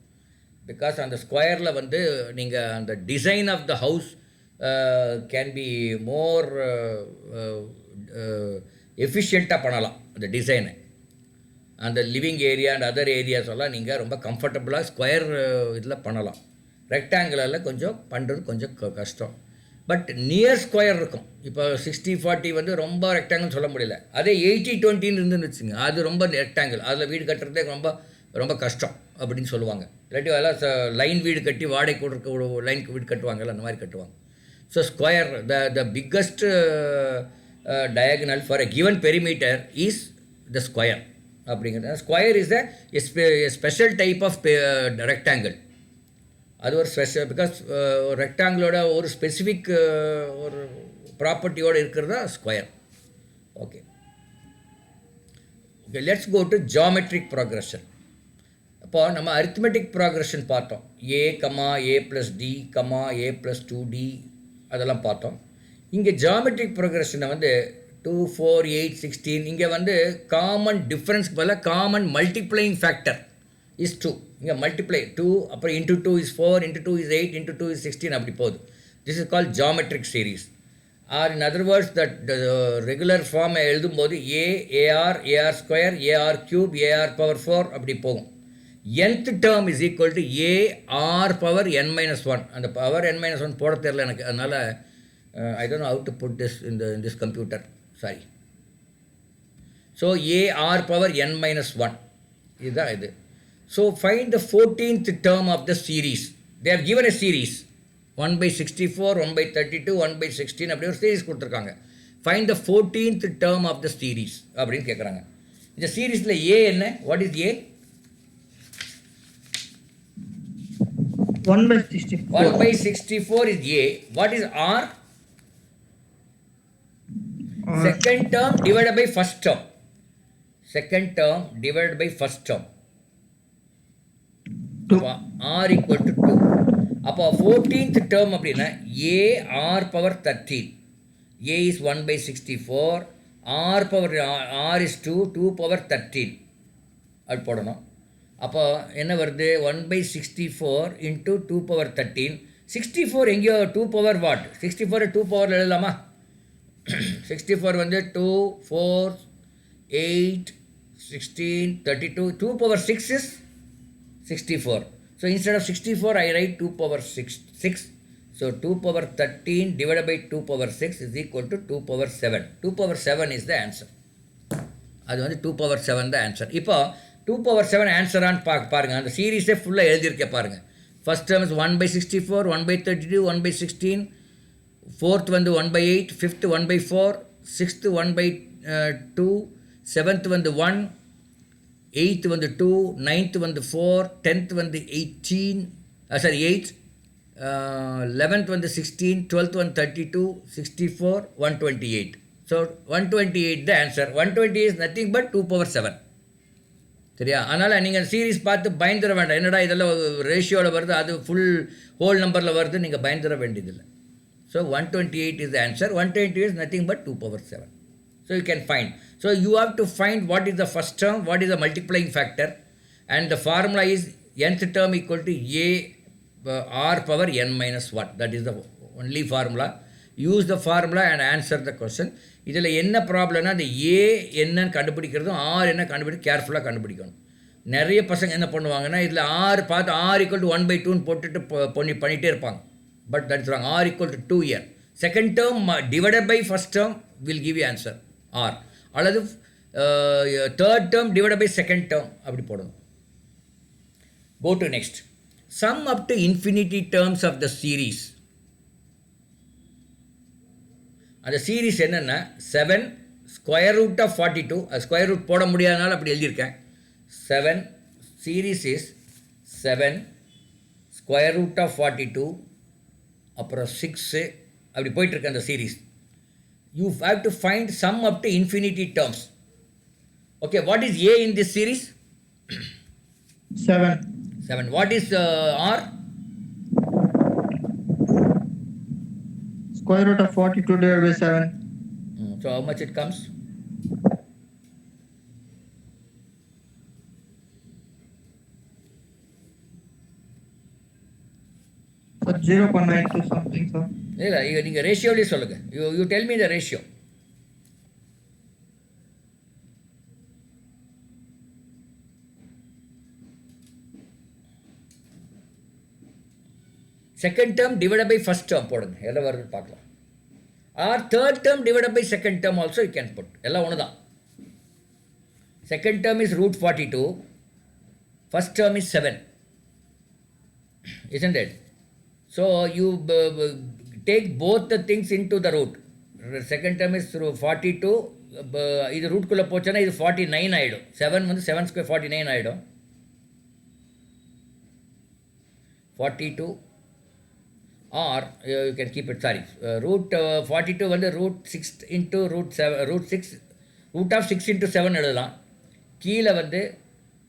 பிகாஸ் அந்த ஸ்கொயரில் வந்து நீங்கள் அந்த design of the house can be more எஃபிஷியண்ட்டாக பண்ணலாம் அந்த டிசைனை. அந்த living area and other areas எல்லாம் நீங்கள் ரொம்ப கம்ஃபர்டபுளாக ஸ்கொயர் இதில் பண்ணலாம். ரெக்டாங்குலரில் கொஞ்சம் பண்ணுறது கொஞ்சம் கஷ்டம். பட் நியர் ஸ்கொயர் இருக்கும். இப்போ 60-40 வந்து ரொம்ப ரெக்டாங்கிள் சொல்ல முடியல. அதே 80-20 இருந்துன்னு வச்சுங்க, அது ரொம்ப ரெக்டாங்கிள், அதில் வீடு கட்டுறதே ரொம்ப ரொம்ப கஷ்டம் அப்படின்னு சொல்லுவாங்க. இல்லாட்டி அதெல்லாம் லைன் வீடு கட்டி வாடகை கொடுக்க லைனுக்கு வீடு கட்டுவாங்கல்ல, அந்த மாதிரி கட்டுவாங்க. So square the biggest diagonal for a given perimeter is the square. அப்படிங்கிறது square is a special type of rectangle. அது ஒரு ஸ்பெஷல், பிகாஸ் ரெக்டாங்கிளோட ஒரு ஸ்பெசிஃபிக் ஒரு ப்ராப்பர்ட்டியோடு இருக்கிறதா square. Okay okay let's go to geometric progression. அப்போ நம்ம அரித்மெட்டிக் ப்ராக்ரெஷன் பார்த்தோம். a, a+d, a+2d அதெல்லாம் பார்த்தோம். இங்கே ஜியாமெட்ரிக் ப்ரோக்ரெஷனை வந்து 2, 4, 8, 16 இங்கே வந்து காமன் டிஃப்ரென்ஸ்க்கு பதிலாக காமன் மல்டிப்ளையிங் ஃபேக்டர் இஸ் 2. இங்கே மல்டிப்ளை 2, அப்புறம் into 2 is 4, into 2 is 8, into 2 is 16 அப்படி போகுது. This is called geometric series. Or in other words that regular ஃபார்மை எழுதும்போது a r square, a r cube, a r power 4 அப்படி போகும். nth term is equal to a r power n-1. அந்த power n-1 போட தெரியல எனக்கு, அதனால் I don't know how to put this in this computer. Sorry. So AR power n-1 இதுதான் இது. So find the 14th term of the series. They have given a series 1/64, 1/32, 1/16 அப்படி ஒரு series கொடுத்துருக்காங்க. Find the 14th term of the series அப்படின்னு கேட்குறாங்க. இந்த சீரீஸில் A என்ன? What is A? 1/64. 1/64 is A. What is R? Second term divided by first term. Second term divided by first term. 2. R equal to 2. அப்போ 14th term அப்படின்னா A R power 13. A is 1/64. R power R is 2. 2 power 13 அது போடணும். அப்போ என்ன வருது? 1/64 into 2 power 13. 64 எங்கேயோ 2 power what? 64 2 power எழுதலாமா? 64 வந்து 2, 4, 8, 16, 32. 2 power 6 is 64. So instead of 64, I write 2 power 6. So 2 power 13 divided by 2 power 6 is equal to 2 power 7. 2 power 7 is the answer. அது வந்து 2 power 7 the answer. இப்போ 2 power 7 ஆன்சரான்னு பாருங்கள். அந்த சீரீஸே ஃபுல்லாக எழுதியிருக்க பாருங்கள். First term is 1/64, 1/32, 1/16. ஃபோர்த் வந்து 1/8, ஃபிஃப்த் 1/4, சிக்ஸ்த்து 1/2, செவன்த் வந்து 1, எயித்து வந்து 2, நைன்த்து வந்து 4, 10th வந்து 8, 11th வந்து 16, 12th வந்து 32, 64, 128. So 128 the answer. 128 is nothing but 2 power 7. சரியா? அதனால் நீங்கள் சீரீஸ் பார்த்து பயந்துட வேண்டாம். என்னடா இதெல்லாம் ரேஷியோவில் வருது, அது ஃபுல் ஹோல் நம்பரில் வருது, நீங்கள் பயந்துட வேண்டியதில்லை. So 128 is the answer. 128 is nothing but 2 power 7. So you can find. So you have to find what is the first term, what is the multiplying factor, and the formula is nth term equal to A R power n-1. That is the only formula. Use the formula and answer the question. இதில் என்ன ப்ராப்ளம்னா, அந்த ஏ என்னன்னு கண்டுபிடிக்கிறதும் R என்ன கண்டுபிடிக்க கேர்ஃபுல்லாக கண்டுபிடிக்கணும். நிறைய பசங்க என்ன பண்ணுவாங்கன்னா, இதில் ஆர் பார்த்து R equal to 1/2 போட்டுட்டு பண்ணிகிட்டே இருப்பாங்க. But that is wrong. R equal to 2 here. Second term divided by first term will give you answer R. அல்லது third term divided by second term அப்படி போடணும். Go to next. Sum up to infinity terms of the series. அந்த series என்னென்னா 7 square root of 42. அது square root போட முடியாதனால அப்படி எழுதியிருக்கேன். 7 series is 7 square root of 42 அப்புறம் 6 அப்படி போயிட்டுருக்கு அந்த series. You have to find sum up to infinity terms. Okay, what is a in this series? 7. What is r? Square root of 42 divided by 7. So how much it comes? So 0.92 something, sir. இல்லை நீங்கள் ரேஷியோலேயே சொல்லுங்கள். You tell me the ratio. Second term divide by first term போடுங்க, எல்லாம் வருதுன்னு பார்க்கலாம். Or third term divide by second term also you can put, எல்லாம் ஒன்று தான். Second term is √42, first term is 7, isn't it? So you take both the things into the root. Second term is 42, இது ரூட்குள்ளே போச்சுன்னா இது 49 ஆகிடும். 7 வந்து 7 square 49 ஆகிடும். 42 or you can keep it, sorry, √42 வந்து √6 into √6, √6 into 7 எழுதலாம். கீழே வந்து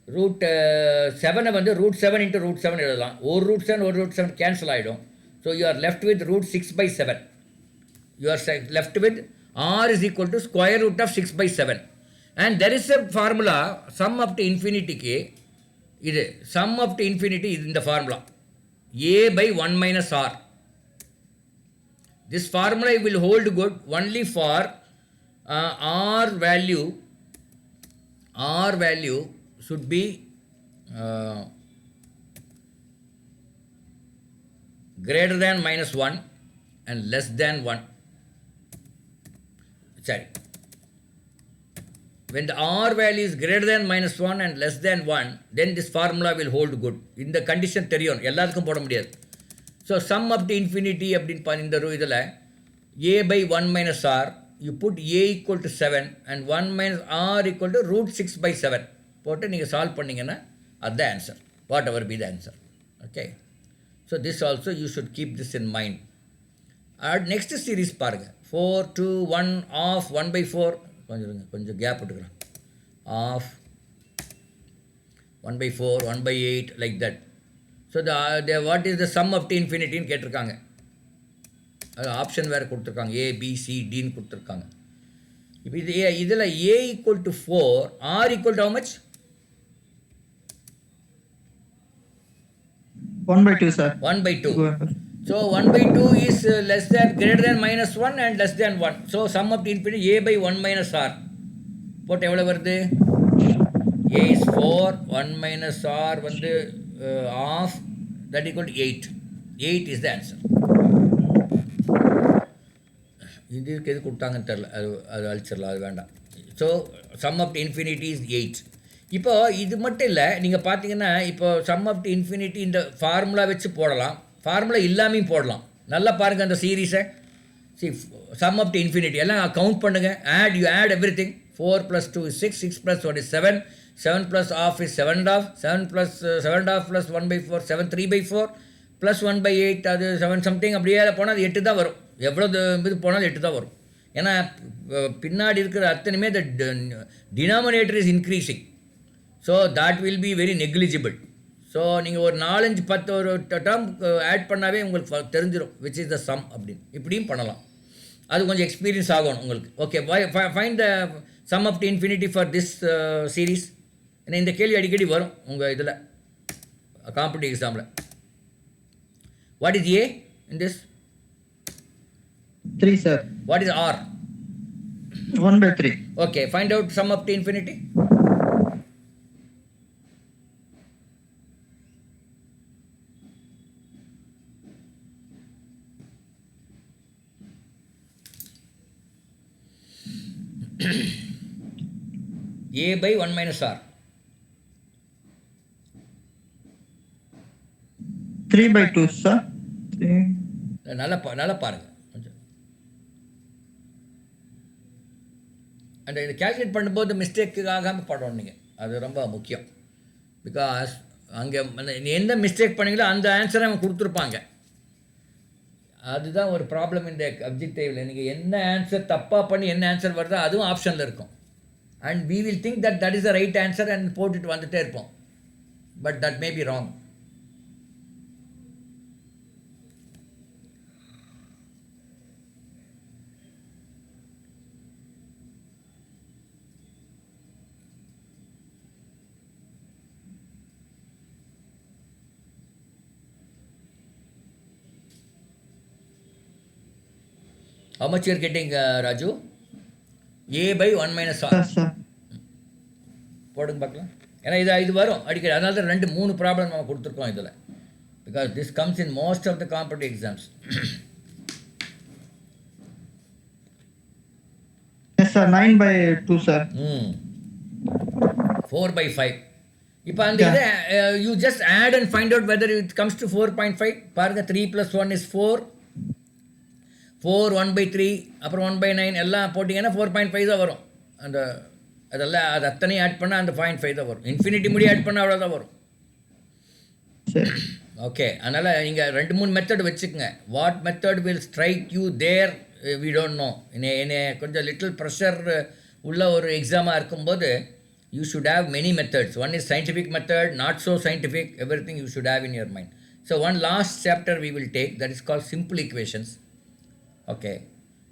√7 வந்து √7 into √7 எழுதலாம். ஒரு √7 ஒரு √7 கேன்சல் ஆகிடும். So you are left with √6/7. You are left with r is equal to square root of 6/7. And there is a formula, sum up to infinity-க்கு இது sum up to infinity is இந்த formula a/1 minus r. This formula will hold good only for r value should be greater than -1 and less than 1. Sorry. When the r value is greater than -1 and less than 1, then this formula will hold good. In the condition தெரியும், எல்லாத்துக்கும் போட முடியாது. So sum up to infinity அப்படின்னு இந்த இதில் a/1 minus r, you put a equal to 7 and 1 minus r equal to √6/7 போட்டு நீங்கள் solve பண்ணிங்கன்னா அது answer, whatever be the answer. Okay, so this also you should keep this in mind. Next series பாருங்கள், 4 2 1 of 1/4, கொஞ்சம் gap விட்டுக்கிறேன், of 1/4 1/8 like that. So what is the sum of to இன்ஃபினிட்டின்னு கேட்டிருக்காங்க. அது option வேறு கொடுத்துருக்காங்க, ஏ B C டின்னு கொடுத்துருக்காங்க. இப்போ இதில் a equal to 4, r equal to how much? 1/2, sir. 1/2. So 1/2 is less than, greater than -1 and less than 1. So sum of the infinity a/1 minus r போட்டு எவ்வளோ வருது? a is 4, 1 minus r வந்து half, that equal to 8. 8 is the answer. இதுக்கு எது கொடுத்தாங்கன்னு தெரில, அது அழிச்சிடலாம், அது வேண்டாம். So sum of the infinity is 8. இப்போ இது மட்டும் இல்லை, நீங்கள் பார்த்தீங்கன்னா இப்போ சம் ஆஃப் தி இன்ஃபினிட்டி இந்த ஃபார்முலா வச்சு போடலாம், ஃபார்முலா இல்லாமையும் போடலாம். நல்லா பாருங்கள் அந்த சீரீஸை. சம் ஆஃப் தி இன்ஃபினிட்டி எல்லாம் கவுண்ட் பண்ணுங்கள், you add everything. 4 + 2 is 6, 6 + 1 is 7, 7 plus half is 7.5, 7 plus 7.5 plus 1/4, 7 3/4 plus 1/8, அது 7 சம்திங். அப்படியே போனால் அது 8 தான் வரும். எவ்வளோ இது போனாலும் 8 தான் வரும். ஏன்னா பின்னாடி இருக்கிற அத்தனையுமே த denominator is increasing. So that will be very negligible. So நீங்கள் ஒரு 4 5 10 ஒரு டேர்ம் ஆட் பண்ணாவே உங்களுக்கு தெரிஞ்சிடும் விச் இஸ் த சம் அப்படின்னு. இப்படியும் பண்ணலாம், அது கொஞ்சம் எக்ஸ்பீரியன்ஸ் ஆகணும் உங்களுக்கு. Okay, find the sum of the infinity for this series. ஏன்னா இந்த கேள்வி அடிக்கடி வரும் உங்கள் இதில் காம்படிட்டிவ் எக்ஸாமில். What is a in this? 3, sir. What is r? 1/3. Okay, find out sum of the infinity. a/1 minus r. 3/2, sir. 3. நல்லா பாருங்கள் கொஞ்சம். அண்ட் இதை கேல்குலேட் பண்ணும்போது மிஸ்டேக்கு ஆகாமல் பண்ணணும் நீங்கள், அது ரொம்ப முக்கியம். பிகாஸ் அங்கே எந்த மிஸ்டேக் பண்ணீங்களோ அந்த ஆன்சரை அவங்க கொடுத்துருப்பாங்க. அதுதான் ஒரு ப்ராப்ளம் இந்த அப்ஜெக்டிவில். நீங்கள் என்ன ஆன்சர் தப்பாக பண்ணி என்ன ஆன்சர் வருதோ அதுவும் ஆப்ஷனில் இருக்கும். And we will think that is the right answer and போட்டுட்டு வந்துகிட்டே இருப்போம். But that may be wrong. How much you are getting, Raju? A by 1 minus r. Yes, sir. போடுங்க பார்க்கலாம். ஏன்னா இது வரும் அடிக்கடி. அதனால தான் 2-3 ப்ராப்ளம் நம்ம கொடுத்துருக்கோம் இதில். Because this comes in most of the competitive exams. Yes, sir. 9 by 2, sir. 4 by 5. இப்போ அந்த இதை you just add and find out whether it comes to 4.5. பாருங்க 3 + 1 is 4. 4 1 by 3 அப்புறம் 1 by 9 எல்லாம் போட்டிங்கன்னா 4.5 தான் வரும். அந்த அதெல்லாம் அது அத்தனையும் ஆட் பண்ணால் அந்த 0.5 தான் வரும். இன்ஃபினிட்டி முடி ஆட் பண்ணால் அவ்வளோதான் வரும். சரி. ஓகே, அதனால் நீங்கள் 2-3 மெத்தட் வச்சுக்கோங்க. What method will strike you there we don't know. என்னை கொஞ்சம் லிட்டில் ப்ரெஷர் உள்ள ஒரு எக்ஸாமாக இருக்கும்போது you should have many methods. One is scientific method, not so scientific, everything you should have in your mind. So one last chapter we will take, that is called simple equations. Okay,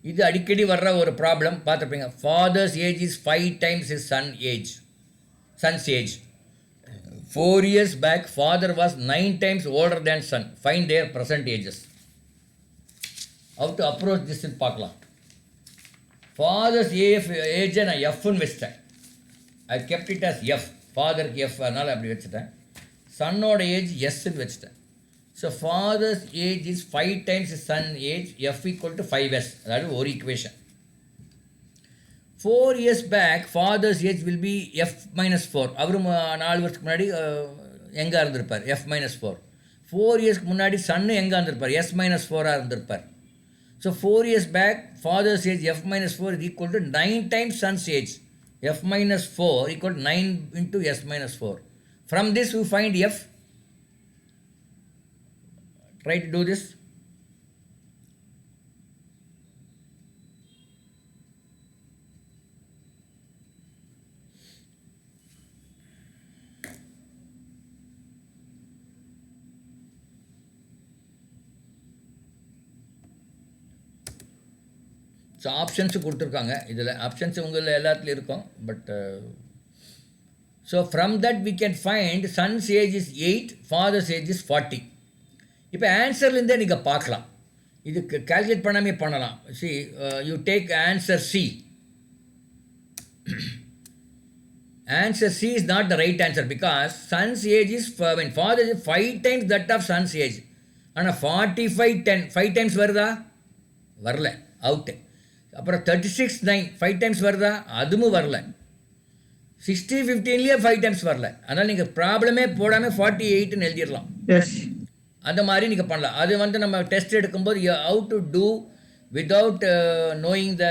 இது அடிக்கடி வர்ற ஒரு problem பார்த்துருப்பீங்க. Fathers age is 5 times his son's age. 4 years back father was 9 times older than son. Find their present ages. How to approach this பார்க்கலாம். Father's ஏஜை நான் எஃப்னு வச்சிட்டேன். I kept it as F. ஃபாதருக்கு எஃப், அதனால் அப்படி வச்சுட்டேன். சன்னோட ஏஜ் எஸ்ன்னு வச்சுட்டேன். So father's age is 5 times son age, F equal to 5s. அதாவது ஒரு equation. 4 years back father's age will be F minus 4. அவரும் 4 வருஷத்துக்கு முன்னாடி எங்கே இருந்திருப்பார், எஃப் மைனஸ் 4. 4 இயர்ஸ்க்கு முன்னாடி சன்னு எங்கே இருந்திருப்பார், எஸ் மைனஸ் 4ஆக இருந்திருப்பார். So 4 years back father's age F minus 4 is equal to 9 times son's age. F minus 4 equal to 9 into S minus 4. From this we find F. Try to do this. So options கொடுத்துருக்காங்க. இதில் options உங்களில் எல்லாத்துலேயும் இருக்கும். But so from that we can find son's age is 8, father's age is 40. இப்போ ஆன்சர்லேருந்தே நீங்கள் பார்க்கலாம். இதுக்கு கால்குலேட் பண்ணாமே பண்ணலாம். C you take answer C. Answer C is not the right answer because son's age is, when father is 5 times that of son's age. ஆனால் 45 10 5 times வருதா, வரல, அவுட்டு. அப்புறம் 36 9 5 times வருதா, அதுவும் வரல. 60 15லேயே 5 times வரல. அதனால் நீங்கள் ப்ராப்ளமே போடாமல் 48ன்னு எழுதிடலாம். அந்த மாதிரி நீங்கள் பண்ணலாம். அது வந்து நம்ம டெஸ்ட் எடுக்கும்போது how to do without knowing the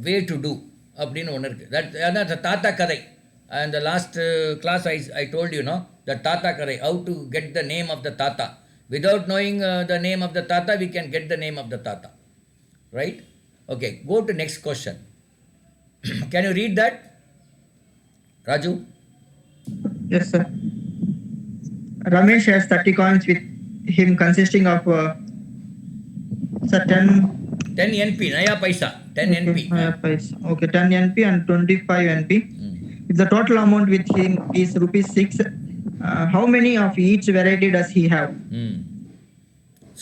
way to do அப்படின்னு ஒன்று இருக்குது. அதான் தாத்தா கதை. அந்த last class I told you know the தாத்தா கதை, how to get the name of the தாத்தா. Without knowing the name of the tata, we can get the name of the tata. Right? Okay, go to next question. Can you read that, Raju? Yes, sir. Ramesh has 30 coins with him consisting of 10 NP, Naya Paisa, 10 NP. Naya Paisa. Okay, 10 NP and 25 NP. If the total amount with him is rupees 6, how many of each variety does he have?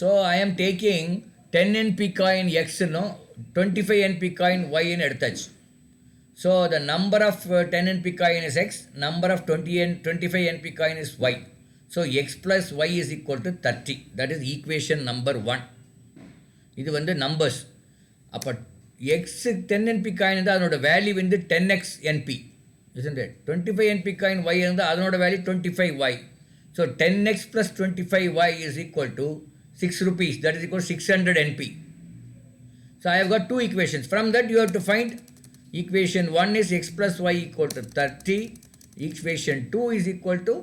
So I am taking 10 NP coin X, no, 25 NP coin Y in edutach. So the number of 10 NP coin is X, number of 25 NP coin is Y. So X plus Y is equal to 30. That is equation number 1. இது வந்து numbers. அப்போ X 10 NP coin இருந்தால் அதனோட value வந்து 10X NP. Isn't it? 25 NP coin Y இருந்தால் அதனோட value 25Y. So 10X plus 25Y is equal to 6 rupees. That is equal to 600 NP. So I have got two equations. From that you have to find equation 1 is X plus Y equal to 30. Equation 2 is equal to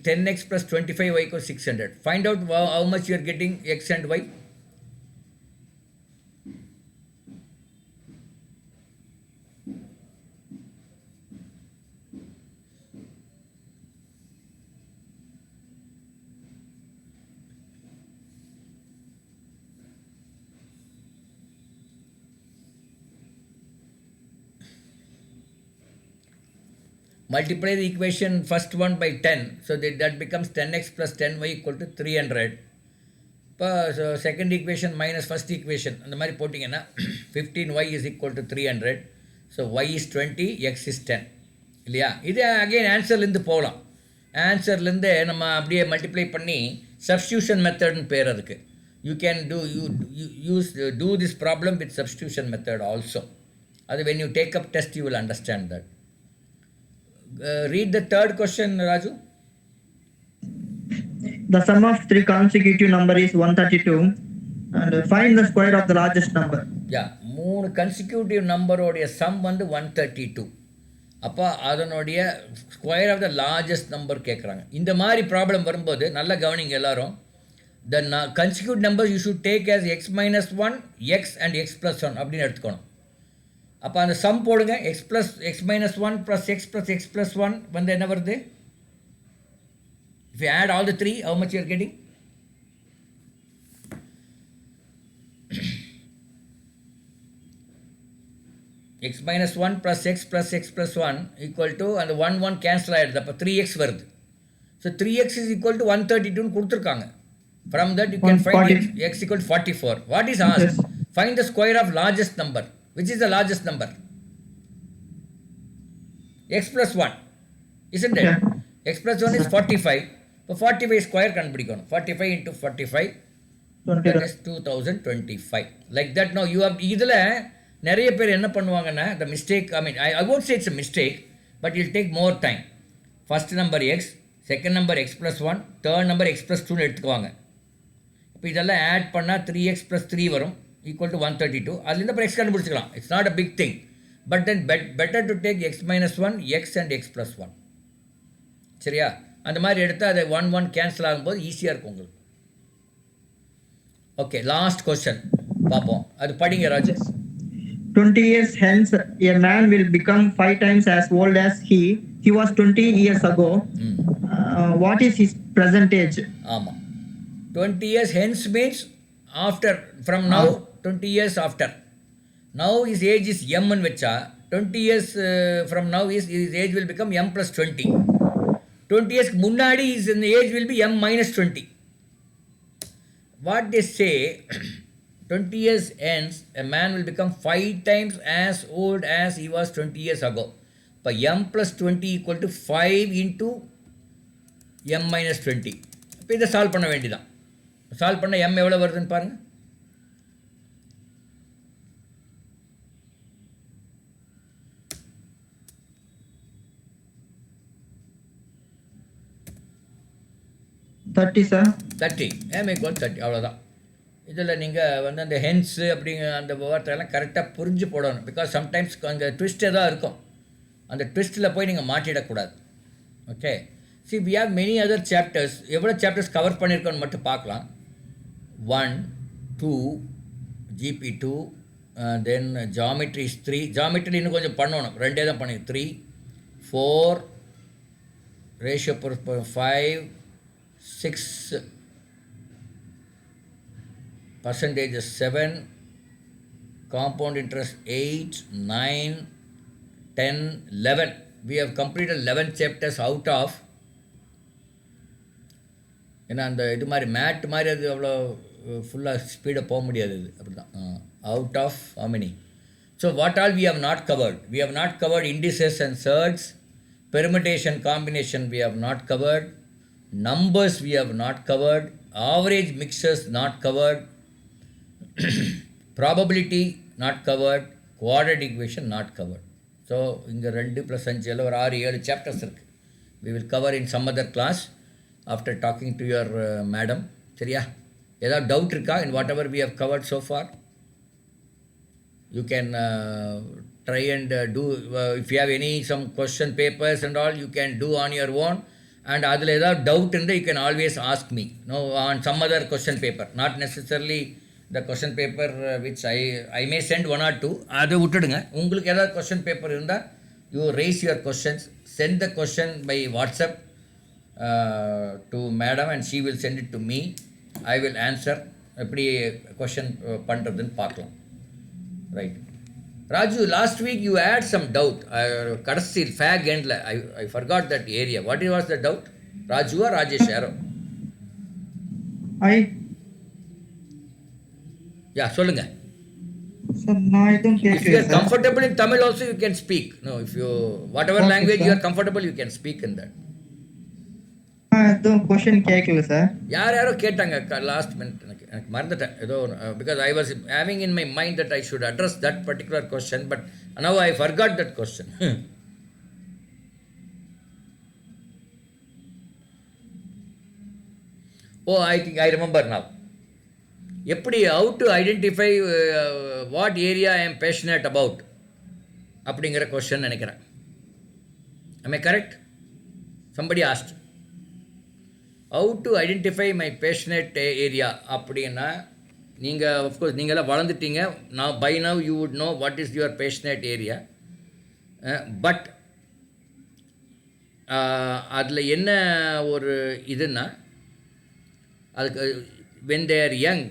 10X plus 25Y equals 600. Find out how much you are getting X and Y. Multiply the equation first one by 10. So that becomes 10x plus 10y equal to 300. இப்போ second equation minus first equation அந்த மாதிரி போட்டிங்கன்னா 15y is equal to 300. So y is 20, x is 10 இல்லையா? இது again ஆன்சர்லேருந்து போகலாம். ஆன்சர்லேருந்து நம்ம அப்படியே multiply பண்ணி சப்ஸ்டியூஷன் மெத்தட்னு பேர் அதுக்கு. You can do this problem with substitution method also. அது when you take up test you will understand that. Read the third question, Raju. The sum of three consecutive number is 132 and find the square of the largest number. Yeah, மூணு consecutive நம்பரோடைய sum வந்து 132. அப்போ அதனுடைய square of the largest number கேட்குறாங்க. இந்த மாதிரி problem வரும்போது நல்ல கவனிங்க எல்லாரும். The consecutive number you should take as x minus 1, x and x plus 1 அப்படின்னு எடுத்துக்கணும். அப்போ அந்த சம் போடுங்க. x minus 1 plus x plus 1 வந்து என்ன வருது? If you add all the three, how much you are getting? X minus 1 plus x plus 1 equal to, and 1 cancel ஆகிடுது. அப்போ 3x வருது. So 3x is equal to 132 கொடுத்துருக்காங்க. From that you can find x equal to 44. What is asked? Yes. Find the square of largest number. Which is the largest number? X plus 1. Isn't it? Yeah. X plus 1 is 45. So 45 square கண்டுபிடிக்கணும். 45 into 45 that is 2025. Like that. Now you have இதில் நிறைய பேர் என்ன பண்ணுவாங்கன்னா the mistake, I won't say it's a mistake, but it will take more time. First number x, second number x plus 1, third number x plus 2 எடுத்துக்குவாங்க. இப்போ இதெல்லாம் add பண்ணால் 3x plus 3 வரும் equal to 132. அதுலேருந்து அப்புறம் x கண்டுபிடிச்சிக்கலாம். It's not a big thing. But then better to take x minus 1, x and x plus 1. சரியா? அந்த மாதிரி எடுத்தால் அதை 1 கேன்சல் ஆகும்போது ஈஸியாக இருக்கும் உங்களுக்கு. ஓகே, லாஸ்ட் கொஸ்டின் பார்ப்போம். அது படிங்க Raju. 20 years hence, a man will become 5 times as old as he was 20 years ago. What is his present age? ஆமாம், 20 years hence means after, from now 20 years after. Now his age is m ன்னு வச்சா 20 years from now his age will become m plus 20. 20 years முன்னாடி his age will be m minus 20. What they say, 20 years hence a man will become 5 times as old as he was 20 years ago. இப்போ m plus 20 equal to 5 into m minus 20. இப்போ இதை solve பண்ண வேண்டியதான். Solve பண்ண m எவ்வளோ வருதுன்னு பாருங்கள். m equal 30. அவ்வளோதான். இதில் நீங்கள் வந்து அந்த ஹென்ஸு அப்படிங்கிற அந்த வார்த்தையெல்லாம் கரெக்டாக புரிஞ்சு போடணும். பிகாஸ் சம்டைம்ஸ் அங்கே ட்விஸ்ட்டே தான் இருக்கும். அந்த ட்விஸ்ட்டில் போய் நீங்கள் மாட்டிடக்கூடாது. Okay, see we have many other chapters. எவ்வளோ சாப்டர்ஸ் கவர் பண்ணியிருக்கோன்னு மட்டும் பார்க்கலாம். 1, 2, GP2, then geometry is 3. Geometry இன்னும் கொஞ்சம் பண்ணணும், 2 தான் பண்ணி. 3, 4, ratio 5, 6, percentage is 7, compound interest 8, 9, 10, 11. We have completed 11 chapters out of, ஏன்னா அந்த இது மாதிரி மேட் மாதிரி அது அவ்வளோ ஃபுல்லாக ஸ்பீடாக போக முடியாது. இது அப்படி தான். Out of how many? So what all we have not covered? We have not covered indices and surds, permutation combination we have not covered, numbers we have not covered, average mixers not covered, probability not covered, quadratic equation not covered. So இங்கே 2 + 5 எல்லாம் ஒரு 6-7 chapters இருக்குது. we will cover in some other class after talking to your madam. சரியா? ஏதாவது doubt இருக்கா in whatever we have covered so far? You can try and do, if you have any some question papers and all, you can do on your own. And அதில் ஏதாவது doubt இருந்தால் you can always ask me, no, on some other question paper, not necessarily the question paper which I may send 1 or 2. அதை விட்டுடுங்க. உங்களுக்கு ஏதாவது question paper இருந்தால் you raise your questions, send the question by WhatsApp to madam and she will send it to me. I will answer. எப்படி question பண்ணுறதுன்னு பார்க்கலாம். Right. Raju, last week you had some doubt. Kadasi fag end, I forgot that area. What was the doubt? Raju or Rajesh? யா சொல்லுங்கள். Sir, நான் எதுவும் If you கேட்கல are sir. comfortable in Tamil also, you can speak. No, if you, whatever Okay, language you sir. are comfortable, you can speak in that. நான் எதுவும் question கேட்கல sir. யாரோ கேட்டாங்க last minute, எனக்கு மறந்துட்டேன் ஏதோ, because I was having in my mind that I should address that particular question, but now I forgot that question. Oh, I think I remember now. எப்படி how to identify what area I am passionate about அப்படிங்கிற question நினைக்கிறேன். am I correct? somebody asked how to identify my passionate area அப்படின்னா, நீங்கள் of course நீங்களாம் வளர்ந்துட்டீங்க. நான் by now you would know what is your passionate area. But அதில் என்ன ஒரு இதுன்னா, அதுக்கு when they are young,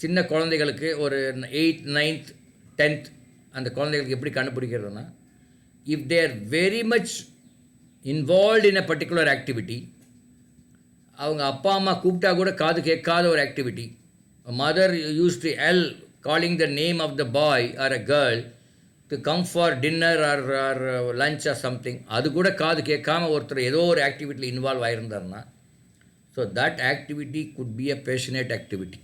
சின்ன குழந்தைகளுக்கு ஒரு 8th 9th 10th அந்த குழந்தைகளுக்கு எப்படி கண்டுபிடிக்கிறதுனா, if they are very much involved in a particular activity, அவங்க அப்பா அம்மா கூப்பிட்டா கூட காது கேட்காத ஒரு activity, mother use to yell calling the name of the boy or a girl to come for dinner or lunch or something, அது கூட காது கேட்காம ஒருத்தர் ஏதோ ஒரு ஆக்டிவிட்டியில் இன்வால்வ் ஆகியிருந்தாருன்னா, so that activity could be a passionate activity.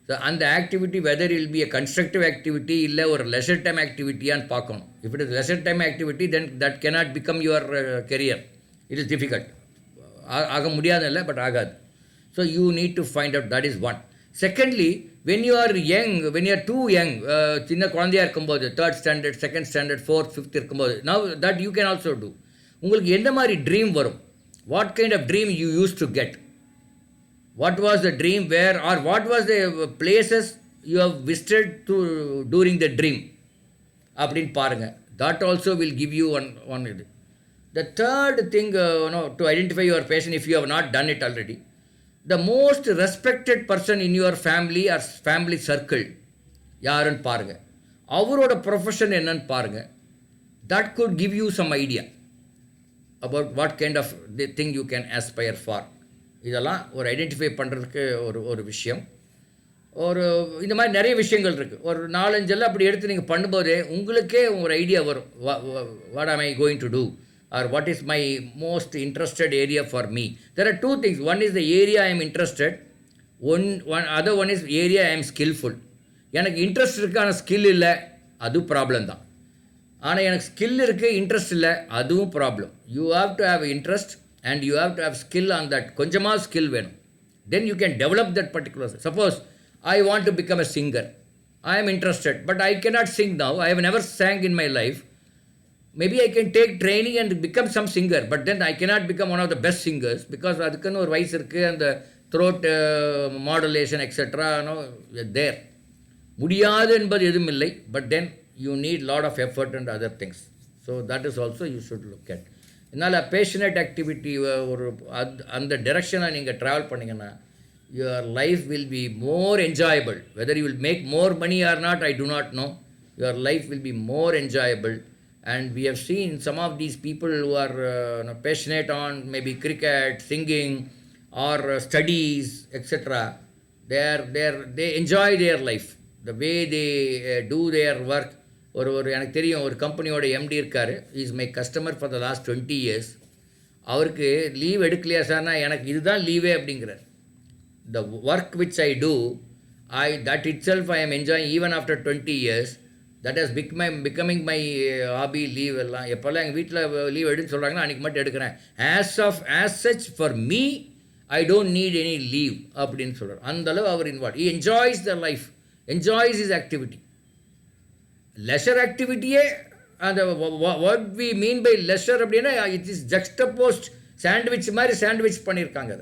So அந்த activity whether will be a constructive activity இல்லை ஒரு லெஷர் டைம் ஆக்டிவிட்டியான்னு பார்க்கணும். If it is leisure time activity then that cannot become your career. It is difficult. ஆக முடியாது இல்லை, but ஆகாது. So you need to find out, that is one. Secondly, when you are young, when you are too young, சின்ன குழந்தையாக இருக்கும்போது 3rd standard 2nd standard 4th 5th இருக்கும்போது, now that you can also do. உங்களுக்கு எந்த மாதிரி dream வரும், what kind of dream you use to get, what was the dream, where or what was the places you have visited to during the dream அப்படின்னு பாருங்க. that also will give you one இது. The third thing, to identify your passion, if you have not done it already, the most respected person in your family or family circle யாருன்னு பாருங்க, அவரோட profession என்னன்னு பாருங்க. that could give you some idea about what kind of the thing you can aspire for. இதெல்லாம் ஒரு identify பண்ணுறதுக்கு ஒரு விஷயம். ஒரு இந்த மாதிரி நிறைய விஷயங்கள் இருக்குது. ஒரு 4-5 அப்படி எடுத்து நீங்கள் பண்ணும்போதே உங்களுக்கே ஒரு ஐடியா வரும், what am I going to do or what is my most interested area for me. There are 2 things. One is the area I am interested, other one is area I am skillful. எனக்கு interest இருக்குது ஆனால் skill இல்லை, அது problem தான். ஆனால் எனக்கு skill இருக்குது interest இல்லை, அதுவும் problem. You have to have interest and you have to have skill on that. கொஞ்சமா skill வேணும், then you can develop that particular. Suppose I want to become a singer, I am interested but I cannot sing now, I have never sang in my life. Maybe I can take training and become some singer, but then I cannot become one of the best singers because அதுக்குன்னு ஒரு வயசு இருக்குது, அந்த throat modulation etc. there முடியாது என்பது எதுவும் இல்லை, but then you need lot of effort and other things. So that is also you should look at. இதனால் பேஷனேட் ஆக்டிவிட்டி ஒரு அந்த டைரக்ஷனாக நீங்கள் ட்ராவல் பண்ணிங்கன்னா your life will be more enjoyable. Whether you will make more money or not, I do not know. Your life will be more enjoyable. And we have seen some of these people who are passionate on maybe cricket, singing or studies etc. They enjoy their life, the way they do their work. ஒரு எனக்கு தெரியும், ஒரு கம்பெனியோட MD இருக்கார், is my customer for the last 20 years. அவருக்கு leave எடுக்கலையா சார்னா எனக்கு இதுதான் லீவே அப்படிங்கிறார். The work which I do, that itself I am enjoying even after 20 years. That has becoming my hobby. Leave எல்லாம் எப்போல்லாம் எங்கள் வீட்டில் லீவ் எடுன்னு சொல்கிறாங்கன்னா அன்றைக்கி மட்டும் எடுக்கிறேன். As such for me I don't need any leave அப்படின்னு சொல்கிறார். அந்தளவு அவர் involve. He enjoys the life, enjoys his activity. Leisure ஆக்டிவிட்டியே அந்த what we mean by leisure அப்படின்னா இட் இஸ் ஜக்ஸ்டபோஸ்ட், சாண்ட்விச் மாதிரி சாண்ட்விச் பண்ணியிருக்காங்க.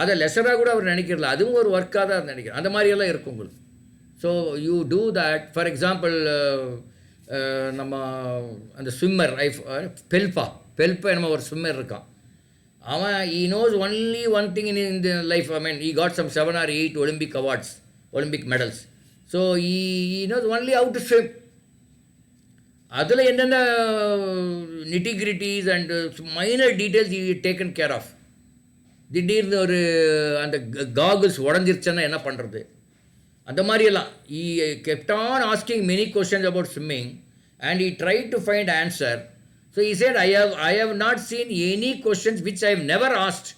அதை லெஷராக கூட அவர் நினைக்கிறல, அதுவும் ஒரு ஒர்க்காக தான் நினைக்கிறேன். அந்த மாதிரியெல்லாம் இருக்கும் உங்களுக்கு. So you do that. For example நம்ம அந்த ஸ்விம்மர் பெல்பா என்னமோ ஒரு ஸ்விம்மர் இருக்கான். அவன் he knows only one thing in the life. I mean he got some 7 or 8 Olympic awards, Olympic medals. So he knows only how to swim. அதில் என்னென்ன nitty gritties and minor details you taken care of. திடீர்னு ஒரு அந்த goggles உடஞ்சிருச்சுன்னா என்ன பண்ணுறது, அந்த மாதிரியெல்லாம் he kept on asking many questions about swimming and he tried to find answer. So he said, I have not seen any questions which I have never asked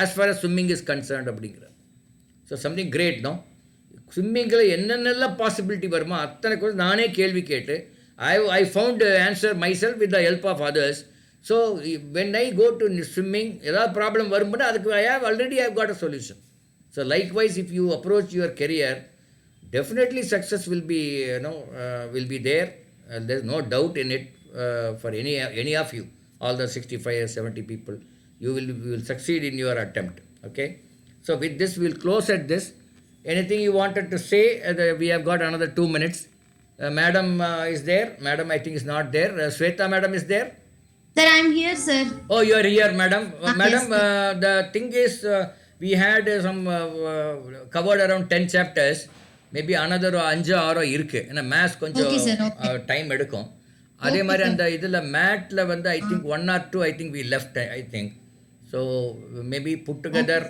as far as swimming is concerned அப்படிங்கிற. So something great, no? ஸ்விம்மிங்கில் என்னென்னலாம் possibility வருமோ அத்தனை கூட நானே கேள்வி கேட்டு I found answer myself with the help of others. So when I go to swimming, ஏதாவது problem வரும்போது அதுக்கு I have got a solution. So likewise, if you approach your career, definitely success will be, will be there. There's no doubt in it for any of you, all the 65 or 70 people. You will succeed in your attempt. Okay. So with this, we'll close at this. Anything you wanted to say? We have got another 2 minutes. Madam is there. Madam, I think, is not there. Sweta, madam, is there? Sir, I'm here, sir. Oh, you are here, madam. Madam, yes, the thing is, we had some covered around 10 chapters. Maybe another 5-6 இருக்கு. ஏன்னா maths கொஞ்சம் time எடுக்கும். அதே மாதிரி அந்த இதில் மேட்டில் வந்து I think 1 or 2 I think we left I think. So maybe put together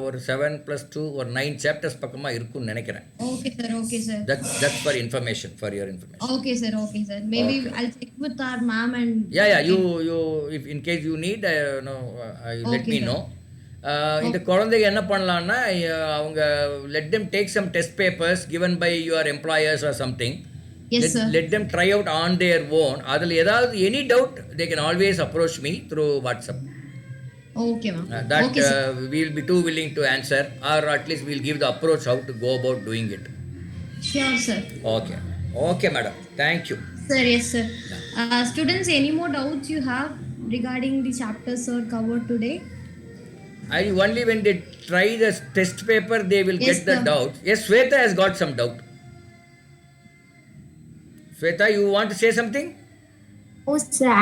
ஒரு 7+2 ஒரு 9 chapters பக்கமாக இருக்கும்னு நினைக்கிறேன். Okay, sir. Okay, sir. That's for information, for your information. Okay, sir. Okay, sir. Maybe I'll check with our ma'am and... Yeah. You if in case you need, let me know. இந்த குழந்தைங்க என்ன பண்ணலான்னா அவங்க let them take some test papers given by your employers or something. Yes, sir. Let them try out on their own. அதில் ஏதாவது any doubt, they can always approach me through WhatsApp. Okay, ma'am. That okay, we will be too willing to answer, or at least we'll give the approach how to go about doing it. Sure, sir. Okay, madam. Thank you. Sir, yes, sir. Students, any more doubts you have regarding the chapters sir covered today? Only when they try the test paper, they will Yes, get the sir. doubts. Yes, Sweta has got some doubt. Sweta, you want to say something? Oh, sir,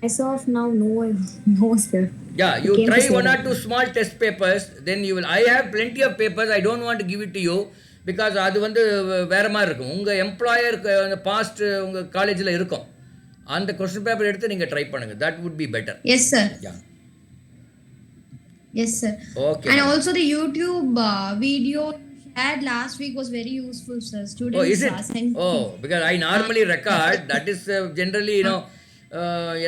as of now, no, sir. Yeah, you Came to try say 1 or that. 2 small test papers, then you will. I have plenty of papers. I don't want to give it to you because அது வந்து வேற மாதிரி இருக்கும். உங்கள் employer past உங்கள் காலேஜில் இருக்கும். அந்த கொஸ்டின் பேப்பர் எடுத்து நீங்கள் ட்ரை பண்ணுங்க. That would be better. Yes, sir. Yeah. Yes, sir. Okay. And also the YouTube video shared last week was very useful, sir. Students Oh, is it? Because I normally record. That is generally,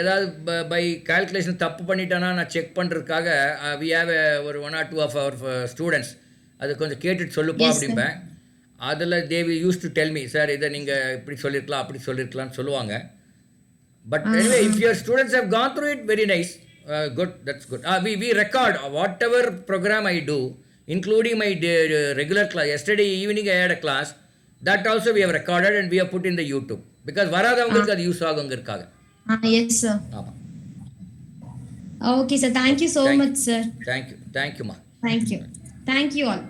ஏதாவது by calculation தப்பு பண்ணிட்டேன்னா நான் check பண்ணுறதுக்காக we have ஒரு 1 or 2 of our students அது கொஞ்சம் கேட்டுட்டு சொல்லுப்பா அப்படிம்பேன். அதில் Devi use to tell me, sir இதை நீங்கள் இப்படி சொல்லியிருக்கலாம் அப்படி சொல்லியிருக்கலாம்னு சொல்லுவாங்க. But anyway, if your students have gone through it, very nice. Good, that's good. We record whatever program I do, including my regular class. Yesterday evening I had a class. That also we have recorded and we have put in the YouTube. Because வராதவங்களுக்கு அது use ஆகுங்கிறதுக்காக. Yes, sir. ஆமாம். Okay, sir. Thank you so much, sir. Thank you, ma. Thank you all.